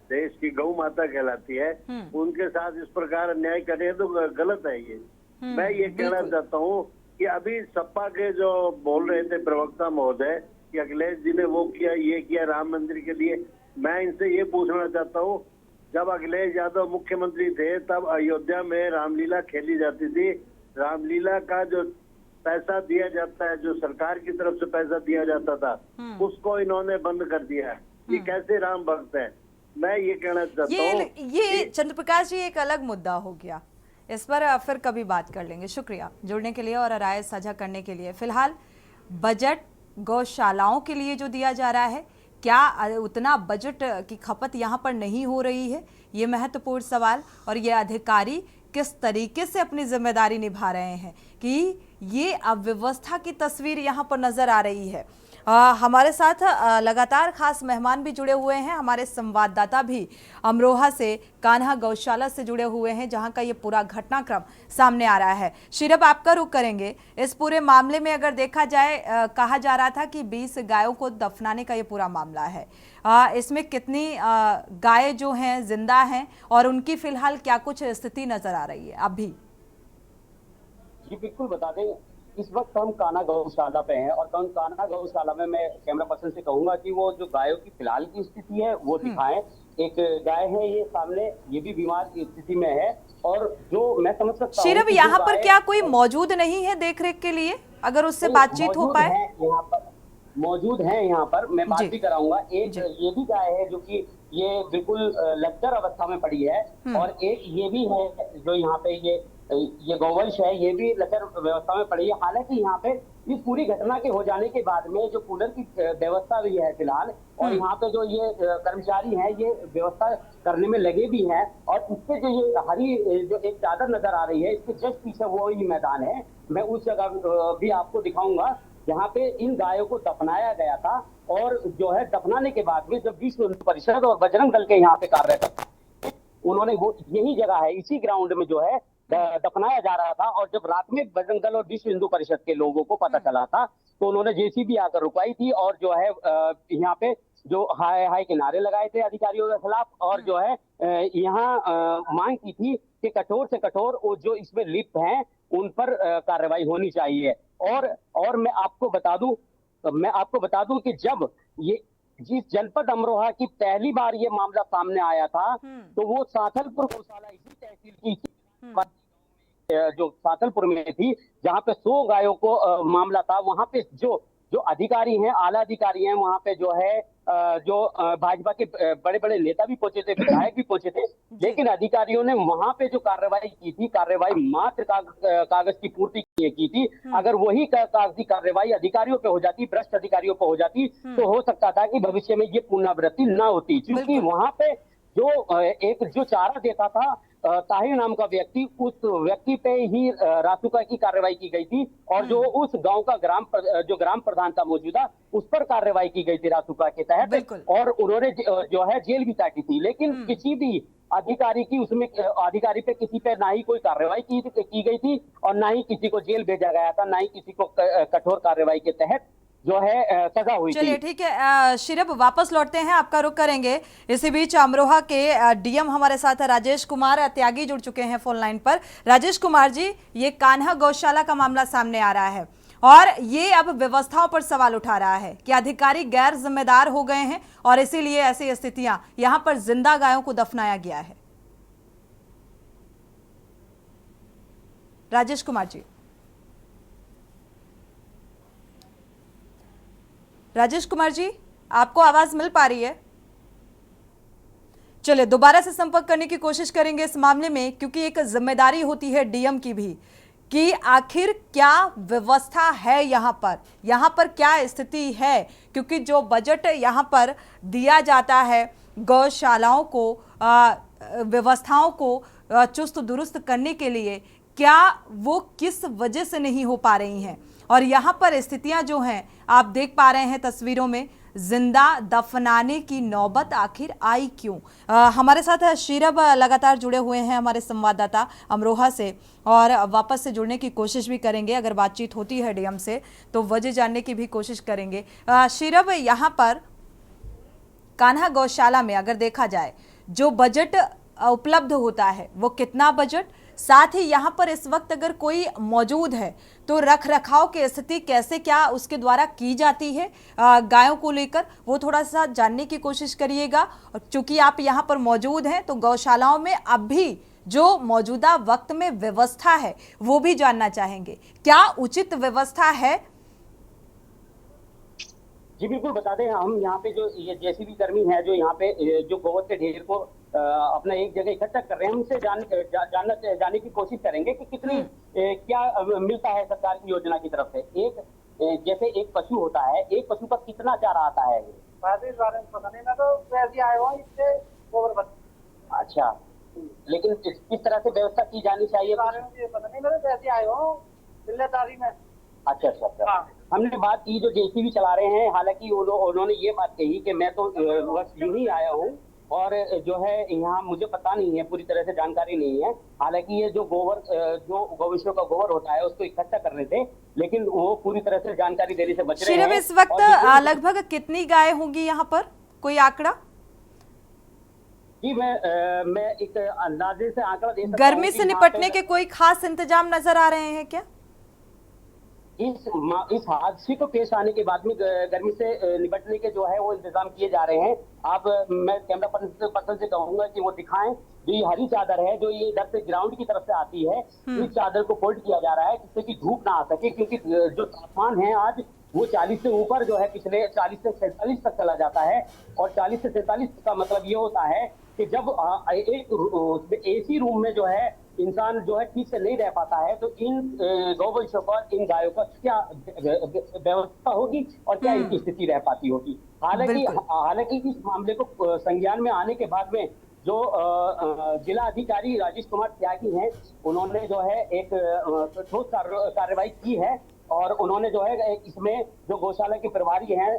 देश की गौ माता कहलाती है, उनके साथ इस प्रकार अन्याय कर रहे हैं तो गलत है ये। मैं ये कहना चाहता हूँ कि अभी सपा के जो बोल रहे थे प्रवक्ता महोदय कि अखिलेश जी ने वो किया, ये किया राम मंदिर के लिए, मैं इनसे ये पूछना चाहता हूँ, जब अखिलेश यादव मुख्यमंत्री थे तब अयोध्या में रामलीला खेली जाती थी। रामलीला का जो पैसा दिया जाता है, जो सरकार की तरफ से पैसा दिया जाता था, उसको इन्होंने बंद कर दिया है। ये कैसे राम भक्त है? मैं ये कहना चाहता हूँ। ये चंद्र प्रकाश जी एक अलग मुद्दा हो गया, इस पर फिर कभी बात कर लेंगे। शुक्रिया जुड़ने के लिए और राय साझा करने के लिए। फिलहाल बजट गौशालाओं के लिए जो दिया जा रहा है, क्या उतना बजट की खपत यहाँ पर नहीं हो रही है, ये महत्वपूर्ण सवाल। और ये अधिकारी किस तरीके से अपनी जिम्मेदारी निभा रहे हैं कि ये अव्यवस्था की तस्वीर यहाँ पर नजर आ रही है। हमारे साथ लगातार खास मेहमान भी जुड़े हुए हैं, हमारे संवाददाता भी अमरोहा से कान्हा गौशाला से जुड़े हुए हैं, जहां का ये पूरा घटनाक्रम सामने आ रहा है। शीरब, आपका रुख करेंगे इस पूरे मामले में। अगर देखा जाए, कहा जा रहा था कि 20 गायों को दफनाने का ये पूरा मामला है, इसमें कितनी गाय जो हैं जिंदा हैं और उनकी फिलहाल क्या कुछ स्थिति नजर आ रही है अभी? जी बिल्कुल बता दें, इस वक्त हम कान्हा गौशाला पे हैं और कान्हा गौशाला में मैं कैमरा पर्सन से कहूंगा कि वो जो गायों की फिलहाल की स्थिति है वो दिखाएं। एक गाय है ये सामने, ये भी बीमार की स्थिति में है और जो मैं समझ सकता हूं, शीरब यहाँ पर क्या कोई मौजूद नहीं है देख रेख के लिए, अगर उससे बातचीत हो पाए? यहाँ पर मौजूद है, यहाँ पर मैं बात भी कराऊंगा। एक ये भी गाय है जो कि ये बिल्कुल लचर अवस्था में पड़ी है और एक ये भी है जो यहाँ पे ये गौवंश है, ये भी लचर व्यवस्था में पड़ी है। हालांकि यहाँ पे इस पूरी घटना के हो जाने के बाद में जो कूलर की व्यवस्था भी है फिलहाल, और यहाँ पे जो ये कर्मचारी हैं ये व्यवस्था करने में लगे भी हैं, और इससे जो ये हरी जो एक चादर नजर आ रही है, इसके जस्ट पीछे वो ही मैदान है। मैं उस जगह भी आपको दिखाऊंगा जहाँ पे इन गायों को दफनाया गया था। और जो है दफनाने के बाद में जब विश्व हिंदू परिषद और बजरंग दल के यहाँ पे कार्यकर्ता, उन्होंने वो यही जगह है, इसी ग्राउंड में जो है दफनाया जा रहा था। और जब रात में बजरंग दल और विश्व हिंदू परिषद के लोगों को पता चला था तो उन्होंने जेसीबी आकर रुकवाई थी और जो है यहाँ पे जो हाय हाय के नारे लगाए थे अधिकारियों के खिलाफ, और जो है यहाँ मांग की थी कि कठोर से कठोर वो जो इसमें लिप्त हैं उन पर कार्रवाई होनी चाहिए। और मैं आपको बता दूं कि जब ये जिस जनपद अमरोहा की पहली बार ये मामला सामने आया था तो वो साथलपुर गौशाला इसी तहसील की जो साथलपुर में थी, जहाँ पे 100 गायों को मामला था। वहां पे जो अधिकारी हैं, आला अधिकारी हैं, वहां पे जो है जो भाजपा के बड़े बड़े नेता भी पहुंचे थे, विधायक भी पहुंचे थे, लेकिन अधिकारियों ने वहां पे जो कार्रवाई की थी, कार्रवाई मात्र कागज की पूर्ति की थी। अगर वही कागजी कार्रवाई अधिकारियों पे हो जाती, भ्रष्ट अधिकारियों पे हो जाती, तो हो सकता था कि भविष्य में ये पुनरावृत्ति ना होती। क्योंकि वहां पे जो चारा देता था ताहिर नाम का व्यक्ति, उस व्यक्ति पे ही रासुका की कार्रवाई की गई थी, और जो उस गांव का ग्राम प्रधान था मौजूदा, उस पर कार्रवाई की गई थी रासुका के तहत, और उन्होंने जो है जेल भी काटी थी। लेकिन किसी भी अधिकारी पे किसी पे ना ही कोई कार्रवाई की गई थी और ना ही किसी को जेल भेजा गया था, ना ही किसी को कठोर कार्रवाई के तहत जो है सजा हुई थी। चलिए ठीक है शीरब, वापस लौटते हैं, आपका रुख करेंगे। इसी बीच अमरोहा के डीएम हमारे साथ है राजेश कुमार त्यागी, जुड़ चुके हैं फोन लाइन पर। राजेश कुमार जी, ये कान्हा गौशाला का मामला सामने आ रहा है और ये अब व्यवस्थाओं पर सवाल उठा रहा है कि अधिकारी गैर जिम्मेदार हो गए हैं और इसीलिए ऐसी स्थितियां, यहां पर जिंदा गायों को दफनाया गया है। राजेश कुमार जी, राजेश कुमार जी, आपको आवाज मिल पा रही है? चलिए दोबारा से संपर्क करने की कोशिश करेंगे इस मामले में, क्योंकि एक जिम्मेदारी होती है डीएम की भी कि आखिर क्या व्यवस्था है यहाँ पर क्या स्थिति है, क्योंकि जो बजट यहाँ पर दिया जाता है गौशालाओं को व्यवस्थाओं को चुस्त दुरुस्त करने के लिए, क्या वो किस वजह से नहीं हो पा रही हैं। और यहाँ पर स्थितियाँ जो हैं आप देख पा रहे हैं तस्वीरों में, जिंदा दफनाने की नौबत आखिर आई क्यों। हमारे साथ शीरब लगातार जुड़े हुए हैं हमारे संवाददाता अमरोहा से, और वापस से जुड़ने की कोशिश भी करेंगे, अगर बातचीत होती है डीएम से तो वजह जानने की भी कोशिश करेंगे। शीरब, यहाँ पर कान्हा गौशाला में अगर देखा जाए जो बजट उपलब्ध होता है वो कितना बजट, साथ ही यहाँ पर इस वक्त अगर कोई मौजूद है तो रख रखाव की स्थिति कैसे क्या उसके द्वारा की जाती है गायों को लेकर, वो थोड़ा सा जानने की कोशिश करिएगा। चूंकि आप यहाँ पर मौजूद हैं तो गौशालाओं में अब भी जो मौजूदा वक्त में व्यवस्था है वो भी जानना चाहेंगे, क्या उचित व्यवस्था है। जी बिल्कुल, बता दें, हम यहाँ पे जो ये जेसीबी कर्मी है जो यहाँ पे जो गोबर के ढेर को अपना एक जगह इकट्ठा कर रहे हैं, उनसे जानने की कोशिश करेंगे कि कितनी क्या मिलता है सरकार की योजना की तरफ से। एक जैसे एक पशु होता है, एक पशु का कितना चारा आता है। पता नहीं, मैं तो वैसे आया हूँ इससे गोबर। अच्छा, लेकिन किस तरह से व्यवस्था की जानी चाहिए पता नहीं, मैं तो वैसे आया हूँ जिम्मेदारी में। अच्छा। हमने बात की जो जेसीबी चला रहे हैं, हालांकि उन्होंने ये बात कही कि मैं तो बस यूं ही आया हूँ और जो है यहाँ मुझे पता नहीं है, पूरी तरह से जानकारी नहीं है। हालांकि ये जो गोबर जो गौवंशों का गोबर होता है उसको इकट्ठा करने थे, लेकिन वो पूरी तरह से जानकारी देने से बच रहे हैं। इस वक्त लगभग कितनी गाय होंगी यहाँ पर, कोई आंकड़ा? जी मैं एक अंदाजे से आंकड़ा दे सकता हूं। गर्मी से निपटने के कोई खास इंतजाम नजर आ रहे हैं क्या? इस हादसे को पेश आने के बाद में गर्मी से निपटने के जो है वो इंतजाम किए जा रहे हैं। मैं कैमरा पर्सन से कहूंगा कि वो दिखाएं, जो ये हरी चादर है जो ये इधर से ग्राउंड की तरफ से आती है, इस चादर को फोल्ड किया जा रहा है जिससे कि धूप ना आ सके, क्योंकि जो तापमान है आज वो 40 से ऊपर जो है पिछले 40 से 47 तक चला जाता है। और 40 से 47 का मतलब ये होता है कि जब एक एसी रूम में जो है इंसान जो है ठीक से नहीं रह पाता है, तो इन गौवंशों पर, इन गायों पर क्या व्यवस्था होगी और क्या इनकी स्थिति रह पाती होगी। हालांकि इस मामले को संज्ञान में आने के बाद में जो जिला अधिकारी राजेश कुमार त्यागी हैं, उन्होंने जो है एक ठोस कार्रवाई की है और उन्होंने जो है इसमें जो गौशाला के प्रभारी हैं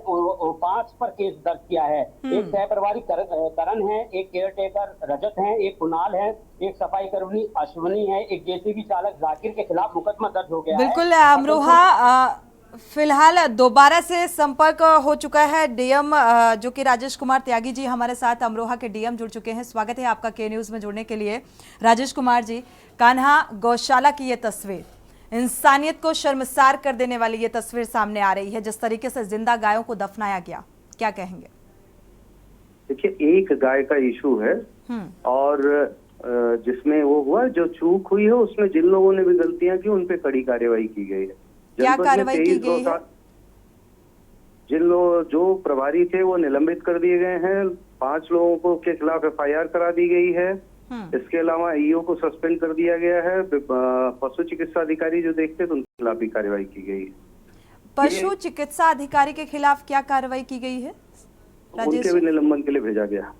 5 पर केस दर्ज किया है। एक सह प्रभारी करण है, एक केयरटेकर रजत है, एक कुणाल है, एक सफाई कर्मी अश्वनी है, एक जेसीबी चालक जाकिर के खिलाफ मुकदमा दर्ज हो गया है। बिल्कुल अमरोहा, फिलहाल दोबारा से संपर्क हो चुका है डीएम जो कि राजेश कुमार त्यागी जी हमारे साथ अमरोहा के डीएम जुड़ चुके हैं। स्वागत है आपका के न्यूज में जुड़ने के लिए राजेश कुमार जी। कान्हा गौशाला की ये तस्वीर, इंसानियत को शर्मसार कर देने वाली ये तस्वीर सामने आ रही है, जिस तरीके से जिंदा गायों को दफनाया गया, क्या कहेंगे? देखिए, एक गाय का इशू है और जिसमें वो हुआ, जो चूक हुई है उसमें जिन लोगों ने भी गलतियां की उन पे कड़ी कार्रवाई की गई है। क्या कार्रवाई की गई है? जो प्रभारी थे वो निलंबित कर दिए गए हैं, 5 लोगों के खिलाफ FIR करा दी गई है। इसके अलावा ईओ को सस्पेंड कर दिया गया है। पशु चिकित्सा अधिकारी जो देखते हैं उनके खिलाफ भी कार्रवाई की गई है। पशु चिकित्सा अधिकारी के खिलाफ क्या कार्रवाई की गई है? उनके भी निलंबन के लिए भेजा गया।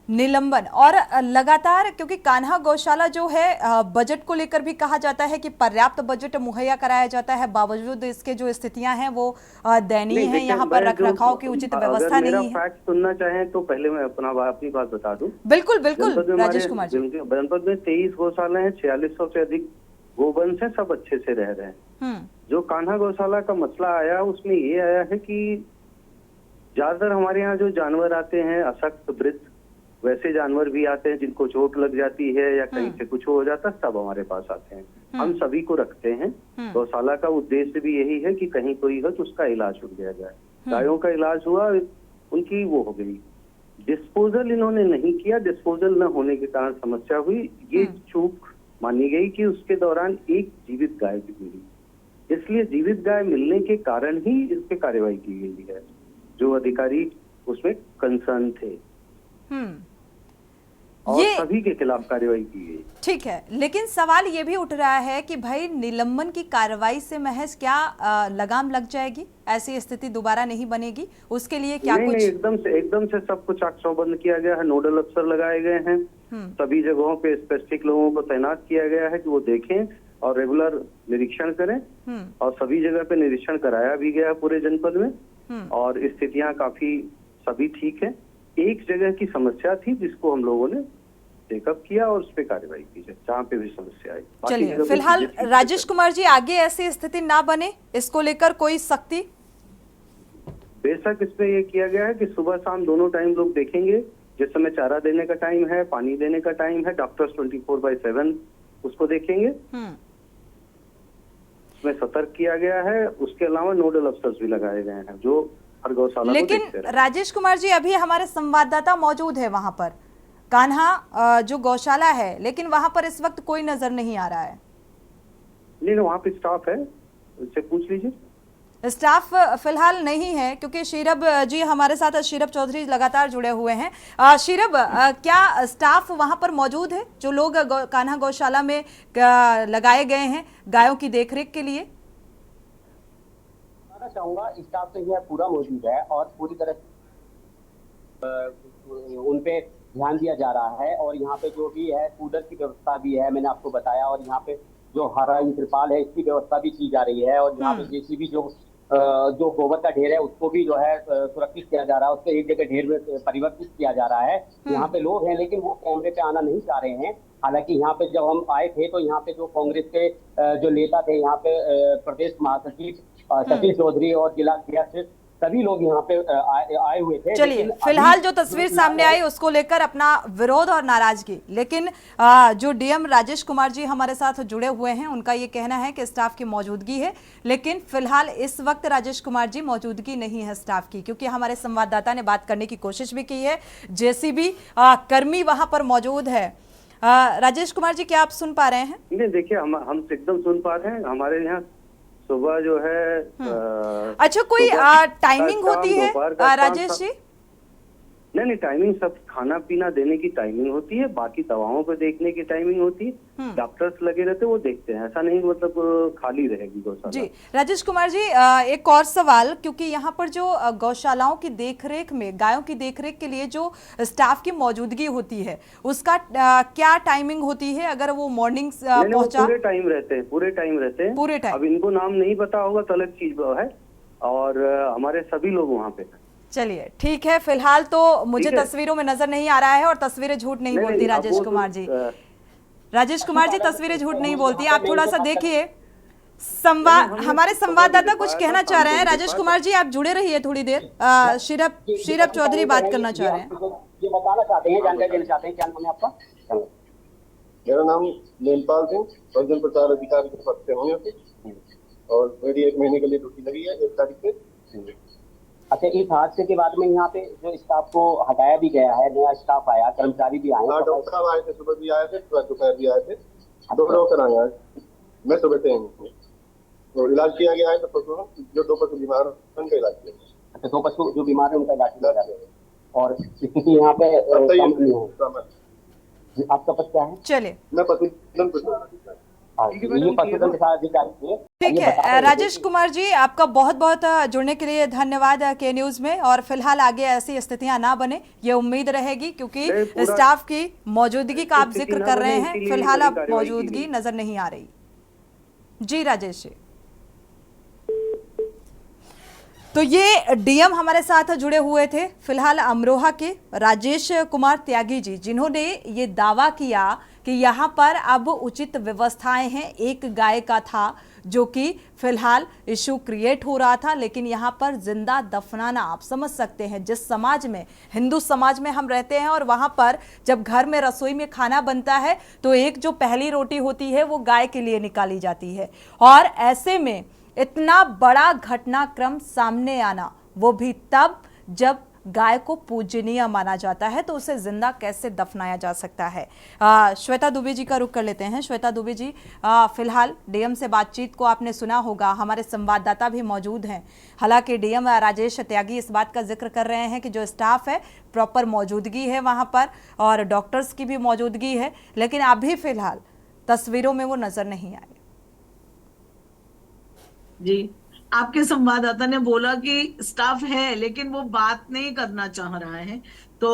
निलंबन। और लगातार क्योंकि कान्हा गौशाला जो है बजट को लेकर भी कहा जाता है कि पर्याप्त बजट मुहैया कराया जाता है, बावजूद इसके जो स्थितियां हैं वो दयनीय हैं, यहाँ पर रखरखाव की उचित व्यवस्था नहीं है। फैक्ट सुनना चाहें तो पहले मैं अपनी बात बता दूं। बिल्कुल राजेश कुमार जी। जनपद में 23 गौशाला है, 4600 से अधिक गोवंश है, सब अच्छे से रह रहे हैं। जो कान्हा गौशाला का मसला आया उसमें ये आया है कि ज्यादातर हमारे यहाँ जो जानवर आते हैं अशक्त वृद्ध, वैसे जानवर भी आते हैं जिनको चोट लग जाती है या कहीं से कुछ हो जाता है, सब हमारे पास आते हैं। हम सभी को रखते हैं। गौशाला का उद्देश्य भी यही है कि कहीं कोई हो तो उसका इलाज हो गया जाए। गायों का इलाज हुआ, उनकी वो हो गई। डिस्पोजल इन्होंने नहीं किया, डिस्पोजल न होने के कारण समस्या हुई। ये चूक मानी गई कि उसके दौरान एक जीवित गाय भी मिली, इसलिए जीवित गाय मिलने के कारण ही इस पे कार्रवाई की गई है। जो अधिकारी उसमें कंसर्न थे सभी के खिलाफ कार्रवाई की गई। ठीक है, लेकिन सवाल ये भी उठ रहा है कि भाई निलंबन की कार्रवाई से महज क्या लगाम लग जाएगी, ऐसी स्थिति दोबारा नहीं बनेगी, उसके लिए क्या नहीं, कुछ नहीं, एकदम से सब कुछ आंख किया गया है। नोडल अफसर लगाए गए हैं, सभी जगहों पे स्पेसिफिक लोगों को तैनात किया गया है कि वो देखें और रेगुलर निरीक्षण करें, और सभी जगह पे निरीक्षण कराया भी गया पूरे जनपद में, और स्थितियां काफी सभी ठीक है। एक जगह की समस्या थी जिसको हम लोगों ने टेकअप किया और उस पर कार्रवाई की जाए, जहाँ पे भी समस्या आई। चलिए, फिलहाल राजेश कुमार जी, आगे ऐसी स्थिति ना बने, इसको लेकर कोई सख्ती? बेशक इसमें ये किया गया है कि सुबह शाम दोनों टाइम लोग देखेंगे, जिस समय चारा देने का टाइम है, पानी देने का टाइम है, डॉक्टर्स 24/7 उसको देखेंगे, उसमें सतर्क किया गया है। उसके अलावा नोडल अफसर्स भी लगाए गए हैं जो हर गौशाला लेकिन को देखते हैं। राजेश कुमार जी, अभी हमारे संवाददाता मौजूद है वहां पर, कान्हा जो गौशाला है, लेकिन वहां पर इस वक्त कोई नजर नहीं आ रहा है। नहीं, वहाँ पे स्टाफ है, उससे पूछ लीजिए। स्टाफ फिलहाल नहीं है, क्योंकि शीरब जी हमारे साथ, शीरब चौधरी लगातार जुड़े हुए हैं। शीरब, क्या स्टाफ वहां पर मौजूद है, जो लोग कान्हा गौशाला में लगाए गए हैं गायों की देखरेख के लिए? चाहूंगा स्टाफ तो यह पूरा मौजूद है और पूरी तरह उन पे ध्यान दिया जा रहा है, और यहाँ पे जो भी है कूलर की व्यवस्था भी है, मैंने आपको बताया, और यहाँ पे जो हरा त्रिपाल है इसकी व्यवस्था भी की जा रही है, और यहाँ पे जेसीबी जो गोबर का ढेर है उसको भी जो है सुरक्षित किया जा रहा है, उसको एक जगह ढेर में परिवर्तित किया जा रहा है। यहाँ पे लोग हैं लेकिन वो कैमरे पे आना नहीं चाह रहे हैं। हालांकि यहाँ पे जब हम आए थे तो यहाँ पे जो कांग्रेस के जो नेता थे, यहाँ पे प्रदेश महासचिव सतीश चौधरी और जिला अध्यक्ष, सभी लोग यहाँ पे आए हुए थे। चलिए, फिलहाल जो तस्वीर सामने आई उसको लेकर अपना विरोध और नाराजगी, लेकिन जो डीएम राजेश कुमार जी हमारे साथ जुड़े हुए हैं, उनका ये कहना है कि स्टाफ की मौजूदगी है, लेकिन फिलहाल इस वक्त राजेश कुमार जी मौजूदगी नहीं है स्टाफ की, क्योंकि हमारे संवाददाता ने बात करने की कोशिश भी की है, जेसीबी कर्मी वहां पर मौजूद है। राजेश कुमार जी, क्या आप सुन पा रहे हैं? नहीं, देखिए, हम एकदम सुन पा रहे हैं। हमारे यहाँ सुबह जो है अच्छा, कोई टाइमिंग होती है राजेश जी? नहीं, टाइमिंग सब खाना पीना देने की टाइमिंग होती है, बाकी दवाओं को देखने की टाइमिंग होती है, डॉक्टर्स लगे रहते हैं, वो देखते हैं, ऐसा नहीं मतलब खाली रहेगी गौशाला। जी राजेश कुमार जी, एक और सवाल, क्योंकि यहाँ पर जो गौशालाओं की देखरेख में, गायों की देखरेख के लिए जो स्टाफ की मौजूदगी होती है, उसका क्या टाइमिंग होती है? अगर वो मॉर्निंग पहुंचा? पूरे टाइम रहते हैं। पूरे टाइम। अब इनको नाम नहीं पता होगा तो अलग चीज है, और हमारे सभी लोग वहाँ पे। चलिए, ठीक है, फिलहाल तो मुझे तस्वीरों में नजर नहीं आ रहा है, और तस्वीरें झूठ नहीं बोलती राजेश कुमार जी। राजेश कुमार जी, तस्वीरें झूठ नहीं बोलती, आप थोड़ा सा देखिए। हमारे संवाददाता कुछ कहना चाह रहे हैं। राजेश कुमार जी, आप जुड़े रहिए थोड़ी देर। शीरब चौधरी बात करना चाह रहे हैं, ये बताना चाहते हैं, जानकारी देना चाहते हैं। क्या नाम है आपका? मेरा नाम लेनपाल सिंह, पंचम प्रचार अधिकारी के पद से हूँ, और मेरी 1 महीने के लिए ड्यूटी लगी है 1 तारीख से। अच्छा, इस हादसे के बाद में यहाँ पे जो स्टाफ को हटाया भी गया है, नया स्टाफ आया, कर्मचारी भी आए? डॉक्टर साहब आए थे, सुबह भी आए थे, दोपहर भी आए थे, 2 डॉक्टर आए हैं। मैं सुबह से तो इलाज किया गया है, तो जो 2 पशु बीमार हैं उनका इलाज किया गया। अच्छा, 2 पशु जो बीमार है उनका इलाज किया गया, और स्थिति यहाँ पे आपका पद क्या है? चलिए, मैं पशुधन ठीक है। राजेश कुमार जी, आपका बहुत बहुत जुड़ने के लिए धन्यवाद के न्यूज में, और फिलहाल आगे ऐसी स्थितियां ना बने ये उम्मीद रहेगी, क्योंकि स्टाफ की मौजूदगी का आप जिक्र कर रहे हैं, फिलहाल अब मौजूदगी नजर नहीं आ रही। जी राजेश जी, तो ये डीएम हमारे साथ जुड़े हुए थे फिलहाल अमरोहा के राजेश कुमार त्यागी जी, जिन्होंने ये दावा किया कि यहाँ पर अब उचित व्यवस्थाएं हैं। एक गाय का था जो कि फिलहाल इशू क्रिएट हो रहा था, लेकिन यहाँ पर जिंदा दफनाना, आप समझ सकते हैं, जिस समाज में, हिंदू समाज में हम रहते हैं, और वहाँ पर जब घर में रसोई में खाना बनता है तो एक जो पहली रोटी होती है वो गाय के लिए निकाली जाती है, और ऐसे में इतना बड़ा घटनाक्रम सामने आना, वो भी तब जब गाय को पूजनीय माना जाता है, तो उसे जिंदा कैसे दफनाया जा सकता है। श्वेता दुबे जी का रुख कर लेते हैं। श्वेता दुबे जी, फिलहाल डीएम से बातचीत को आपने सुना होगा, हमारे संवाददाता भी मौजूद हैं। हालांकि डीएम राजेश त्यागी इस बात का जिक्र कर रहे हैं कि जो स्टाफ है प्रॉपर मौजूदगी है वहां पर और डॉक्टर्स की भी मौजूदगी है, लेकिन अभी फिलहाल तस्वीरों में वो नजर नहीं आए। जी, आपके संवाददाता ने बोला कि स्टाफ है लेकिन वो बात नहीं करना चाह रहा है, तो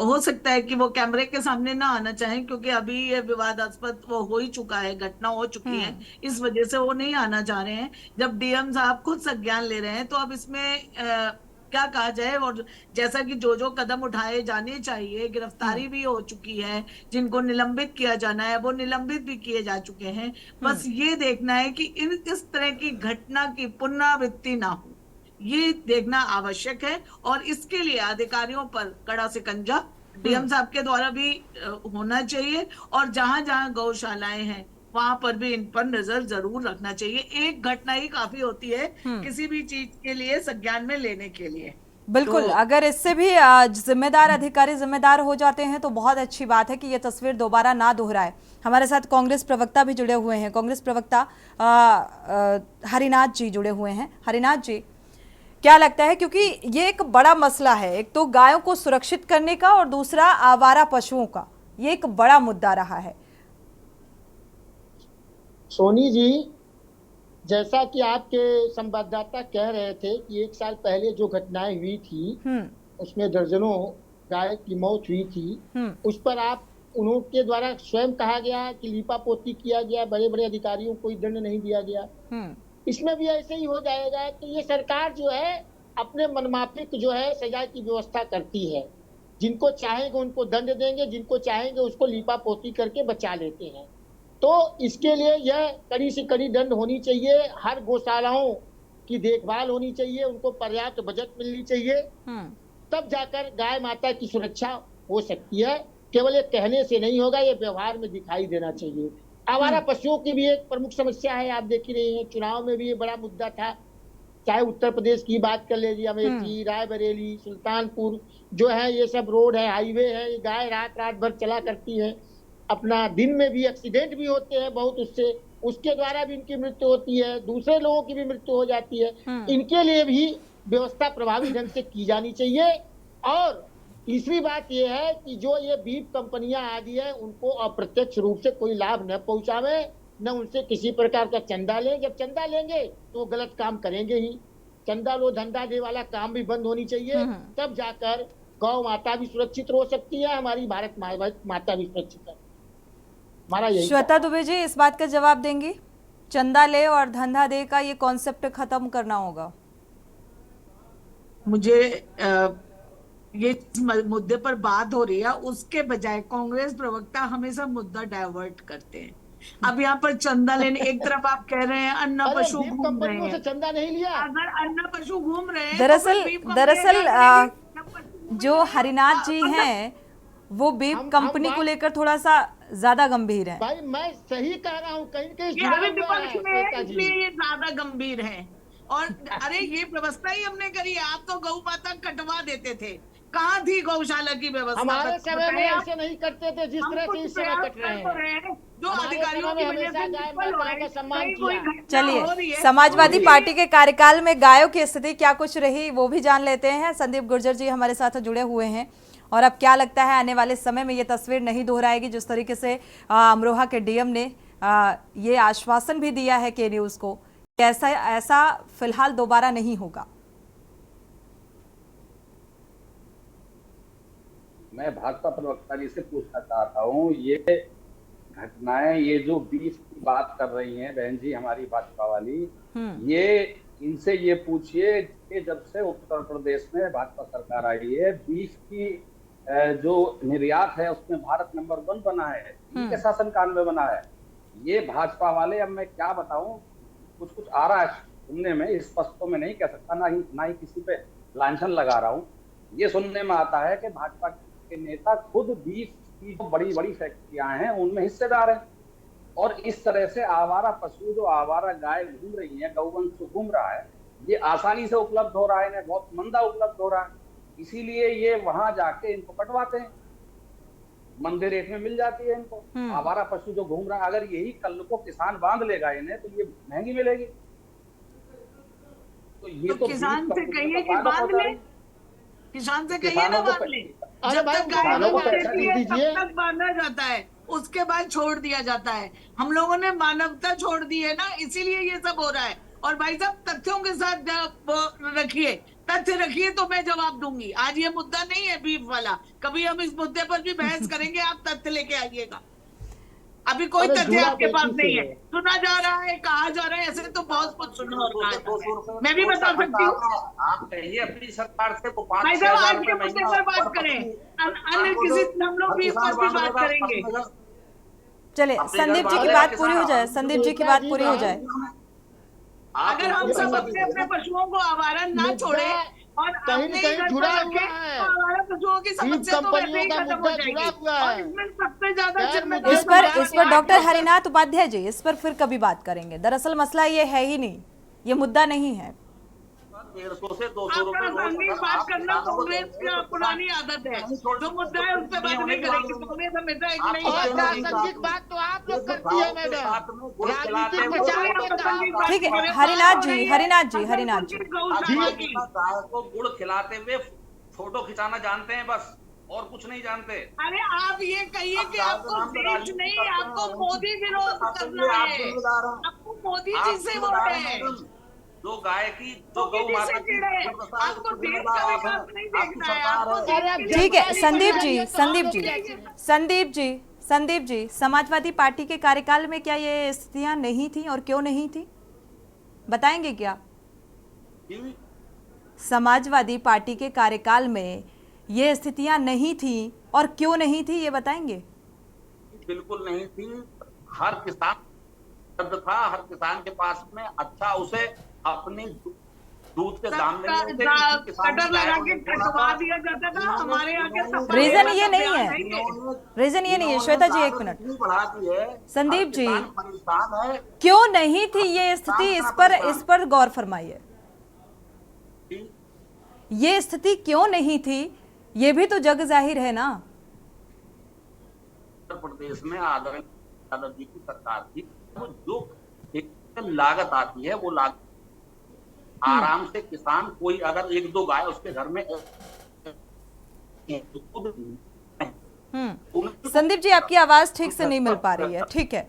हो सकता है कि वो कैमरे के सामने ना आना चाहें, क्योंकि अभी ये विवादास्पद वो हो ही चुका है, घटना हो चुकी है, इस वजह से वो नहीं आना चाह रहे हैं। जब डीएम साहब खुद संज्ञान ले रहे हैं तो अब इसमें क्या कहा जाए। और जैसा कि जो कदम उठाए जाने चाहिए, गिरफ्तारी भी हो चुकी है, जिनको निलंबित किया जाना है वो निलंबित भी किए जा चुके हैं। बस ये देखना है कि इस तरह की घटना की पुनरावृत्ति ना हो, ये देखना आवश्यक है। और इसके लिए अधिकारियों पर कड़ा शिकंजा डीएम साहब के द्वारा भी होना चाहिए, और जहां जहां गौशालाएं हैं वहां पर भी इन पर नजर जरूर रखना चाहिए। एक घटना ही काफी होती है किसी भी चीज के लिए संज्ञान में लेने के लिए। बिल्कुल, अगर इससे भी जिम्मेदार अधिकारी जिम्मेदार हो जाते हैं तो बहुत अच्छी बात है कि ये तस्वीर दोबारा ना दोहराए। हमारे साथ कांग्रेस प्रवक्ता भी जुड़े हुए हैं, कांग्रेस प्रवक्ता हरिनाथ जी जुड़े हुए हैं। हरिनाथ जी, क्या लगता है, क्योंकि ये एक बड़ा मसला है, एक तो गायों को सुरक्षित करने का और दूसरा आवारा पशुओं का, ये एक बड़ा मुद्दा रहा है। सोनी जी, जैसा कि आपके संवाददाता कह रहे थे कि 1 साल पहले जो घटनाएं हुई थी उसमें दर्जनों गाय की मौत हुई थी, उस पर आप उनके द्वारा स्वयं कहा गया कि लीपापोती किया गया, बड़े बड़े अधिकारियों को दंड नहीं दिया गया। इसमें भी ऐसे ही हो जाएगा कि ये सरकार जो है अपने मनमाफिक जो है सजा की व्यवस्था करती है, जिनको चाहेंगे उनको दंड देंगे, जिनको चाहेंगे उसको लीपापोती करके बचा लेते हैं। तो इसके लिए यह कड़ी से कड़ी दंड होनी चाहिए, हर गौशालाओं की देखभाल होनी चाहिए, उनको पर्याप्त बजट मिलनी चाहिए, तब जाकर गाय माता की सुरक्षा हो सकती है। केवल ये कहने से नहीं होगा, ये व्यवहार में दिखाई देना चाहिए। आवारा पशुओं की भी एक प्रमुख समस्या है, आप देख ही रही हैं, चुनाव में भी ये बड़ा मुद्दा था। चाहे उत्तर प्रदेश की बात कर लीजिए, अमेठी, रायबरेली, सुल्तानपुर जो है, ये सब रोड है, हाईवे है, ये गाय रात रात भर चला करती है, अपना दिन में भी एक्सीडेंट भी होते हैं बहुत, उसके द्वारा भी इनकी मृत्यु होती है, दूसरे लोगों की भी मृत्यु हो जाती है। इनके लिए भी व्यवस्था प्रभावी ढंग से की जानी चाहिए। और तीसरी बात यह है कि जो ये बीफ कंपनियां आदि है उनको अप्रत्यक्ष रूप से कोई लाभ न पहुंचावे, न उनसे किसी प्रकार का चंदा लें। जब चंदा लेंगे तो गलत काम करेंगे ही। चंदा लो धंधा दे वाला काम भी बंद होनी चाहिए, तब जाकर गौ माता भी सुरक्षित हो सकती है, हमारी भारत माता भी सुरक्षित है। श्वेता दुबे जी, इस बात का जवाब देंगी? चंदा ले और धंधा दे का ये कॉन्सेप्ट खत्म करना होगा। मुझे ये मुद्दे पर बात हो रही है, उसके बजाय कांग्रेस प्रवक्ता हमेशा मुद्दा डाइवर्ट करते हैं। अब यहाँ पर चंदा लेने, एक तरफ आप कह रहे हैं अन्न पशु घूम रहे हैं, चंदा नहीं लिया। अगर अन्न पशु घूम रहे हैं, दरअसल जो हरिनाथ जी हैं वो बीफ कंपनी को लेकर थोड़ा सा ज्यादा गंभीर है। भाई मैं सही कह रहा हूँ, कहीं विपक्ष में है इसलिए ये ज्यादा गंभीर है। और अरे ये व्यवस्था ही हमने करी, आप तो गौ माता कटवा देते थे, कहाँ थी गौशाला की व्यवस्था? हमारे समय में ऐसे नहीं करते थे जिस तरह से इस समय कट रहे हैं। जो अधिकारियों की वजह से सम्मान किया। चलिए, समाजवादी पार्टी के कार्यकाल में गायों की स्थिति क्या कुछ रही वो भी जान लेते हैं। संदीप गुर्जर जी हमारे साथ जुड़े हुए हैं, और अब क्या लगता है आने वाले समय में ये तस्वीर नहीं दोहराएगी? जिस तरीके से अमरोहा के डीएम ने ये आश्वासन भी दिया है के न्यूज को, ऐसा फिलहाल दोबारा नहीं होगा। मैं भाजपा प्रवक्ता जी से पूछना चाहता हूँ, ये घटनाएं, ये जो बीफ की बात कर रही हैं बहन जी हमारी भाजपा वाली, ये इनसे ये पूछिए कि जब से उत्तर प्रदेश में भाजपा सरकार आई है, बीफ की जो निर्यात है उसमें भारत नंबर 1 बना है, इनके शासनकाल में बना है। ये भाजपा वाले, अब मैं क्या बताऊं, कुछ आ रहा है सुनने में, स्पष्ट तो मैं नहीं कह सकता, ना ही किसी पे लांछन लगा रहा हूँ। ये सुनने में आता है कि भाजपा के नेता खुद बीफ की जो बड़ी बड़ी फैक्ट्रियां हैं उनमें हिस्सेदार हैं, और इस तरह से आवारा पशु, जो आवारा गाय घूम रही है, गौवंश घूम रहा है, ये आसानी से उपलब्ध हो रहा है, इन्हें बहुत मंदा उपलब्ध हो रहा है। इसीलिए ये वहां जाके इनको कटवाते हैं, मंदे रेट में मिल जाती है इनको। आवारा पशु जो घूम रहा है, अगर यही कल को किसान बांध लेगा इन्हें तो ये महंगी मिलेगी। तो ये तो किसान से कहिए कि बांध ले, किसान से कहिए ना बांध ले। जब तक किसानों को पैसा दे दीजिए, तब तक बांधा जाता है, उसके बाद छोड़ दिया जाता है। हम लोगों ने मानवता छोड़ दी है ना, इसीलिए ये सब हो रहा है। और भाई साहब तथ्यों के साथ रखिए, तथ्य रखिए तो मैं जवाब दूंगी। आज ये मुद्दा नहीं है बीफ वाला, कभी हम इस मुद्दे पर भी बहस करेंगे, आप तथ्य लेके आइएगा। अभी कोई तथ्य आपके पास नहीं है, सुना जा रहा है, कहा जा रहा है, ऐसे तो बहुत कुछ सुना और कहा जा रहा है। मैं भी बता सकती हूँ। आप कहिए अपनी सरकार से को भाई साहब आज के मुद्दे पर बात करें, अन्य किसी हम लोग बीफ पर भी बात करेंगे। चलिए संदीप जी की बात पूरी हो जाए, संदीप जी की बात पूरी हो जाए। अगर हम सब अपने अपने पशुओं को आवारा ना छोड़े और अपने घर पर रखें तो आवारा पशुओं की समस्या तो वैसे ही खत्म हो जाएगी। और इसमें सबसे ज्यादा इस पर डॉक्टर हरिनाथ उपाध्याय जी इस पर फिर कभी बात करेंगे। दरअसल मसला ये है ही नहीं, ये मुद्दा नहीं है। 150 से 200 रुपए बात करना कांग्रेस की पुरानी आदत है, जो मुद्दा है उस पर बात नहीं करेंगे। कांग्रेस हमेशा एक नई बात तो आप लोग करती है मैडम, ठीक है। हरिनाथ जी को गुड़ खिलाते हुए फोटो खिंचाना जानते हैं बस, और कुछ नहीं जानते। अरे आप ये कहिए कि आपको देश नहीं, आपको मोदी विरोध करना है, आपको मोदी जी से वोट है। जो गाय की जो गौ माता की आपको देश का विकास नहीं देखना है, आपको ठीक है। संदीप जी समाजवादी पार्टी के कार्यकाल में क्या ये स्थितियां नहीं थी और क्यों नहीं थी, बताएंगे क्या? समाजवादी पार्टी के कार्यकाल में ये स्थितियां नहीं थी और क्यों नहीं थी, ये बताएंगे? बिल्कुल नहीं थी। हर किसान था, हर किसान के पास में अच्छा उसे अपनी दूध के दाम नहीं कटर लगा के कटवा दिया जाता था। हमारे यहाँ के रीजन ये नहीं है, श्वेता जी एक मिनट। संदीप जी क्यों नहीं थी ये स्थिति, इस पर गौर फरमाइए। ये स्थिति क्यों नहीं थी, ये भी तो जग जाहिर है ना। उत्तर प्रदेश में आदरणीय यादव जी की सरकार थी, जो लागत आती है वो लागत आराम से किसान कोई अगर 1-2 गाय उसके घर में। संदीप जी आपकी आवाज ठीक से नहीं मिल पा रही है, ठीक है।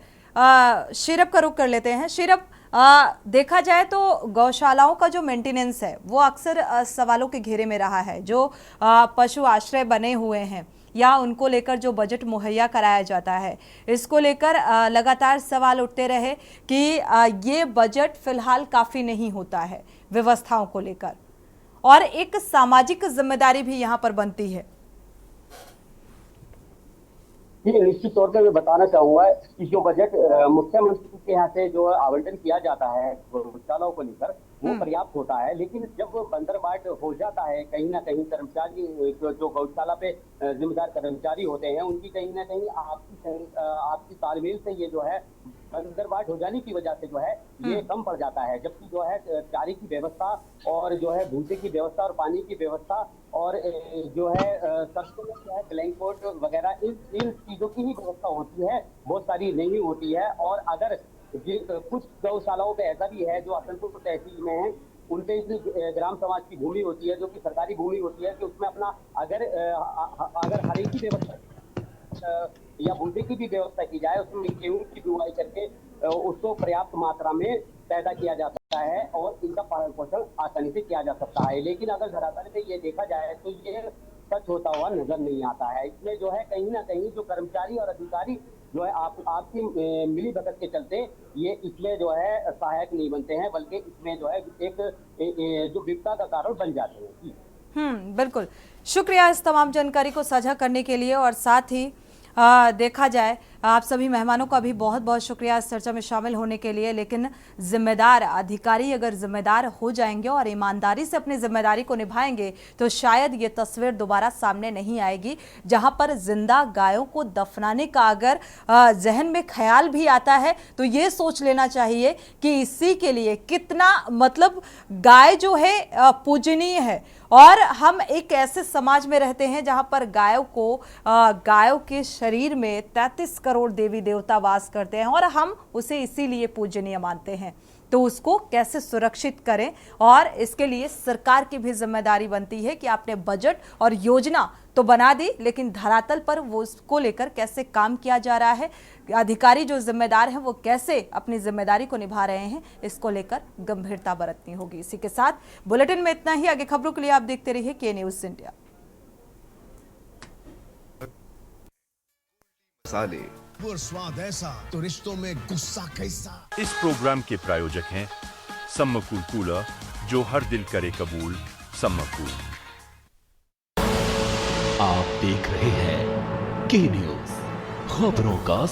शीरप का रुख कर लेते हैं। शीरप, देखा जाए तो गौशालाओं का जो मेंटेनेंस है वो अक्सर सवालों के घेरे में रहा है। जो पशु आश्रय बने हुए हैं या उनको लेकर जो बजट मुहैया कराया जाता है, इसको लेकर लगातार सवाल उठते रहे कि ये बजट फिलहाल काफ़ी नहीं होता है व्यवस्थाओं को लेकर, और एक सामाजिक जिम्मेदारी भी यहाँ पर बनती है। जी निश्चित तौर पर मैं बताना चाहूंगा कि जो बजट मुख्यमंत्री के यहाँ से जो आवंटन किया जाता है गौशालाओं को लेकर वो पर्याप्त होता है, लेकिन जब बंदरबाट हो जाता है कहीं ना कहीं कर्मचारी जो गौशाला पे जिम्मेदार कर्मचारी होते हैं उनकी कहीं ना कहीं आपसी तालमेल से ये जो है बंदरबाट हो जाने की वजह से जो है ये कम पड़ जाता है। जबकि जो है चारे की व्यवस्था और जो है भूसे की व्यवस्था और पानी की व्यवस्था और जो है सरसों में जो है ब्लैंकोट वगैरह इन चीजों की ही व्यवस्था होती है, बहुत सारी नहीं होती है। और अगर कुछ गौशालाओं पे ऐसा भी है जो असनपुर तहसील में है, उनपे ग्राम समाज की भूमि होती है जो कि सरकारी भूमि होती है कि उसमें अपना अगर हरे की व्यवस्था या भूसे की भी व्यवस्था की जाए, उसमें गेहूं की बुआई करके उसको पर्याप्त मात्रा में पैदा किया जा सकता है और इनका पालन पोषण आसानी से किया जा सकता है। लेकिन अगर धरातल पे ये देखा जाए तो ये सच होता हुआ नजर नहीं आता है। इसमें जो है कहीं ना कहीं जो कर्मचारी और अधिकारी जो है आपकी मिली भगत के चलते ये इसमें जो है सहायक नहीं बनते हैं, बल्कि इसमें जो है एक जो विपदा का कारण बन जाते हैं। बिल्कुल, शुक्रिया इस तमाम जानकारी को साझा करने के लिए। और साथ ही देखा जाए आप सभी मेहमानों का भी बहुत बहुत शुक्रिया इस चर्चा में शामिल होने के लिए। लेकिन जिम्मेदार अधिकारी अगर जिम्मेदार हो जाएंगे और ईमानदारी से अपनी जिम्मेदारी को निभाएंगे तो शायद ये तस्वीर दोबारा सामने नहीं आएगी, जहां पर जिंदा गायों को दफनाने का अगर जहन में ख्याल भी आता है तो ये सोच लेना चाहिए कि इसी के लिए कितना मतलब गाय जो है पूजनीय है। और हम एक ऐसे समाज में रहते हैं जहां पर गायों के शरीर में 33 करोड़ देवी देवता वास करते हैं और हम उसे इसीलिए पूजनीय मानते हैं। तो उसको कैसे सुरक्षित करें, और इसके लिए सरकार की भी जिम्मेदारी बनती है कि आपने बजट और योजना तो बना दी, लेकिन धरातल पर वो उसको लेकर कैसे काम किया जा रहा है, अधिकारी जो जिम्मेदार हैं वो कैसे अपनी जिम्मेदारी को निभा रहे हैं, इसको लेकर गंभीरता बरतनी होगी। इसी के साथ बुलेटिन में इतना ही। आगे खबरों के लिए आप देखते रहिए के न्यूज़ इंडिया। और स्वाद ऐसा तो रिश्तों में गुस्सा कैसा। इस प्रोग्राम के प्रायोजक हैं सम्मकूल कूलर, जो हर दिल करे कबूल। सम्मकूल। आप देख रहे हैं के न्यूज़, खबरों का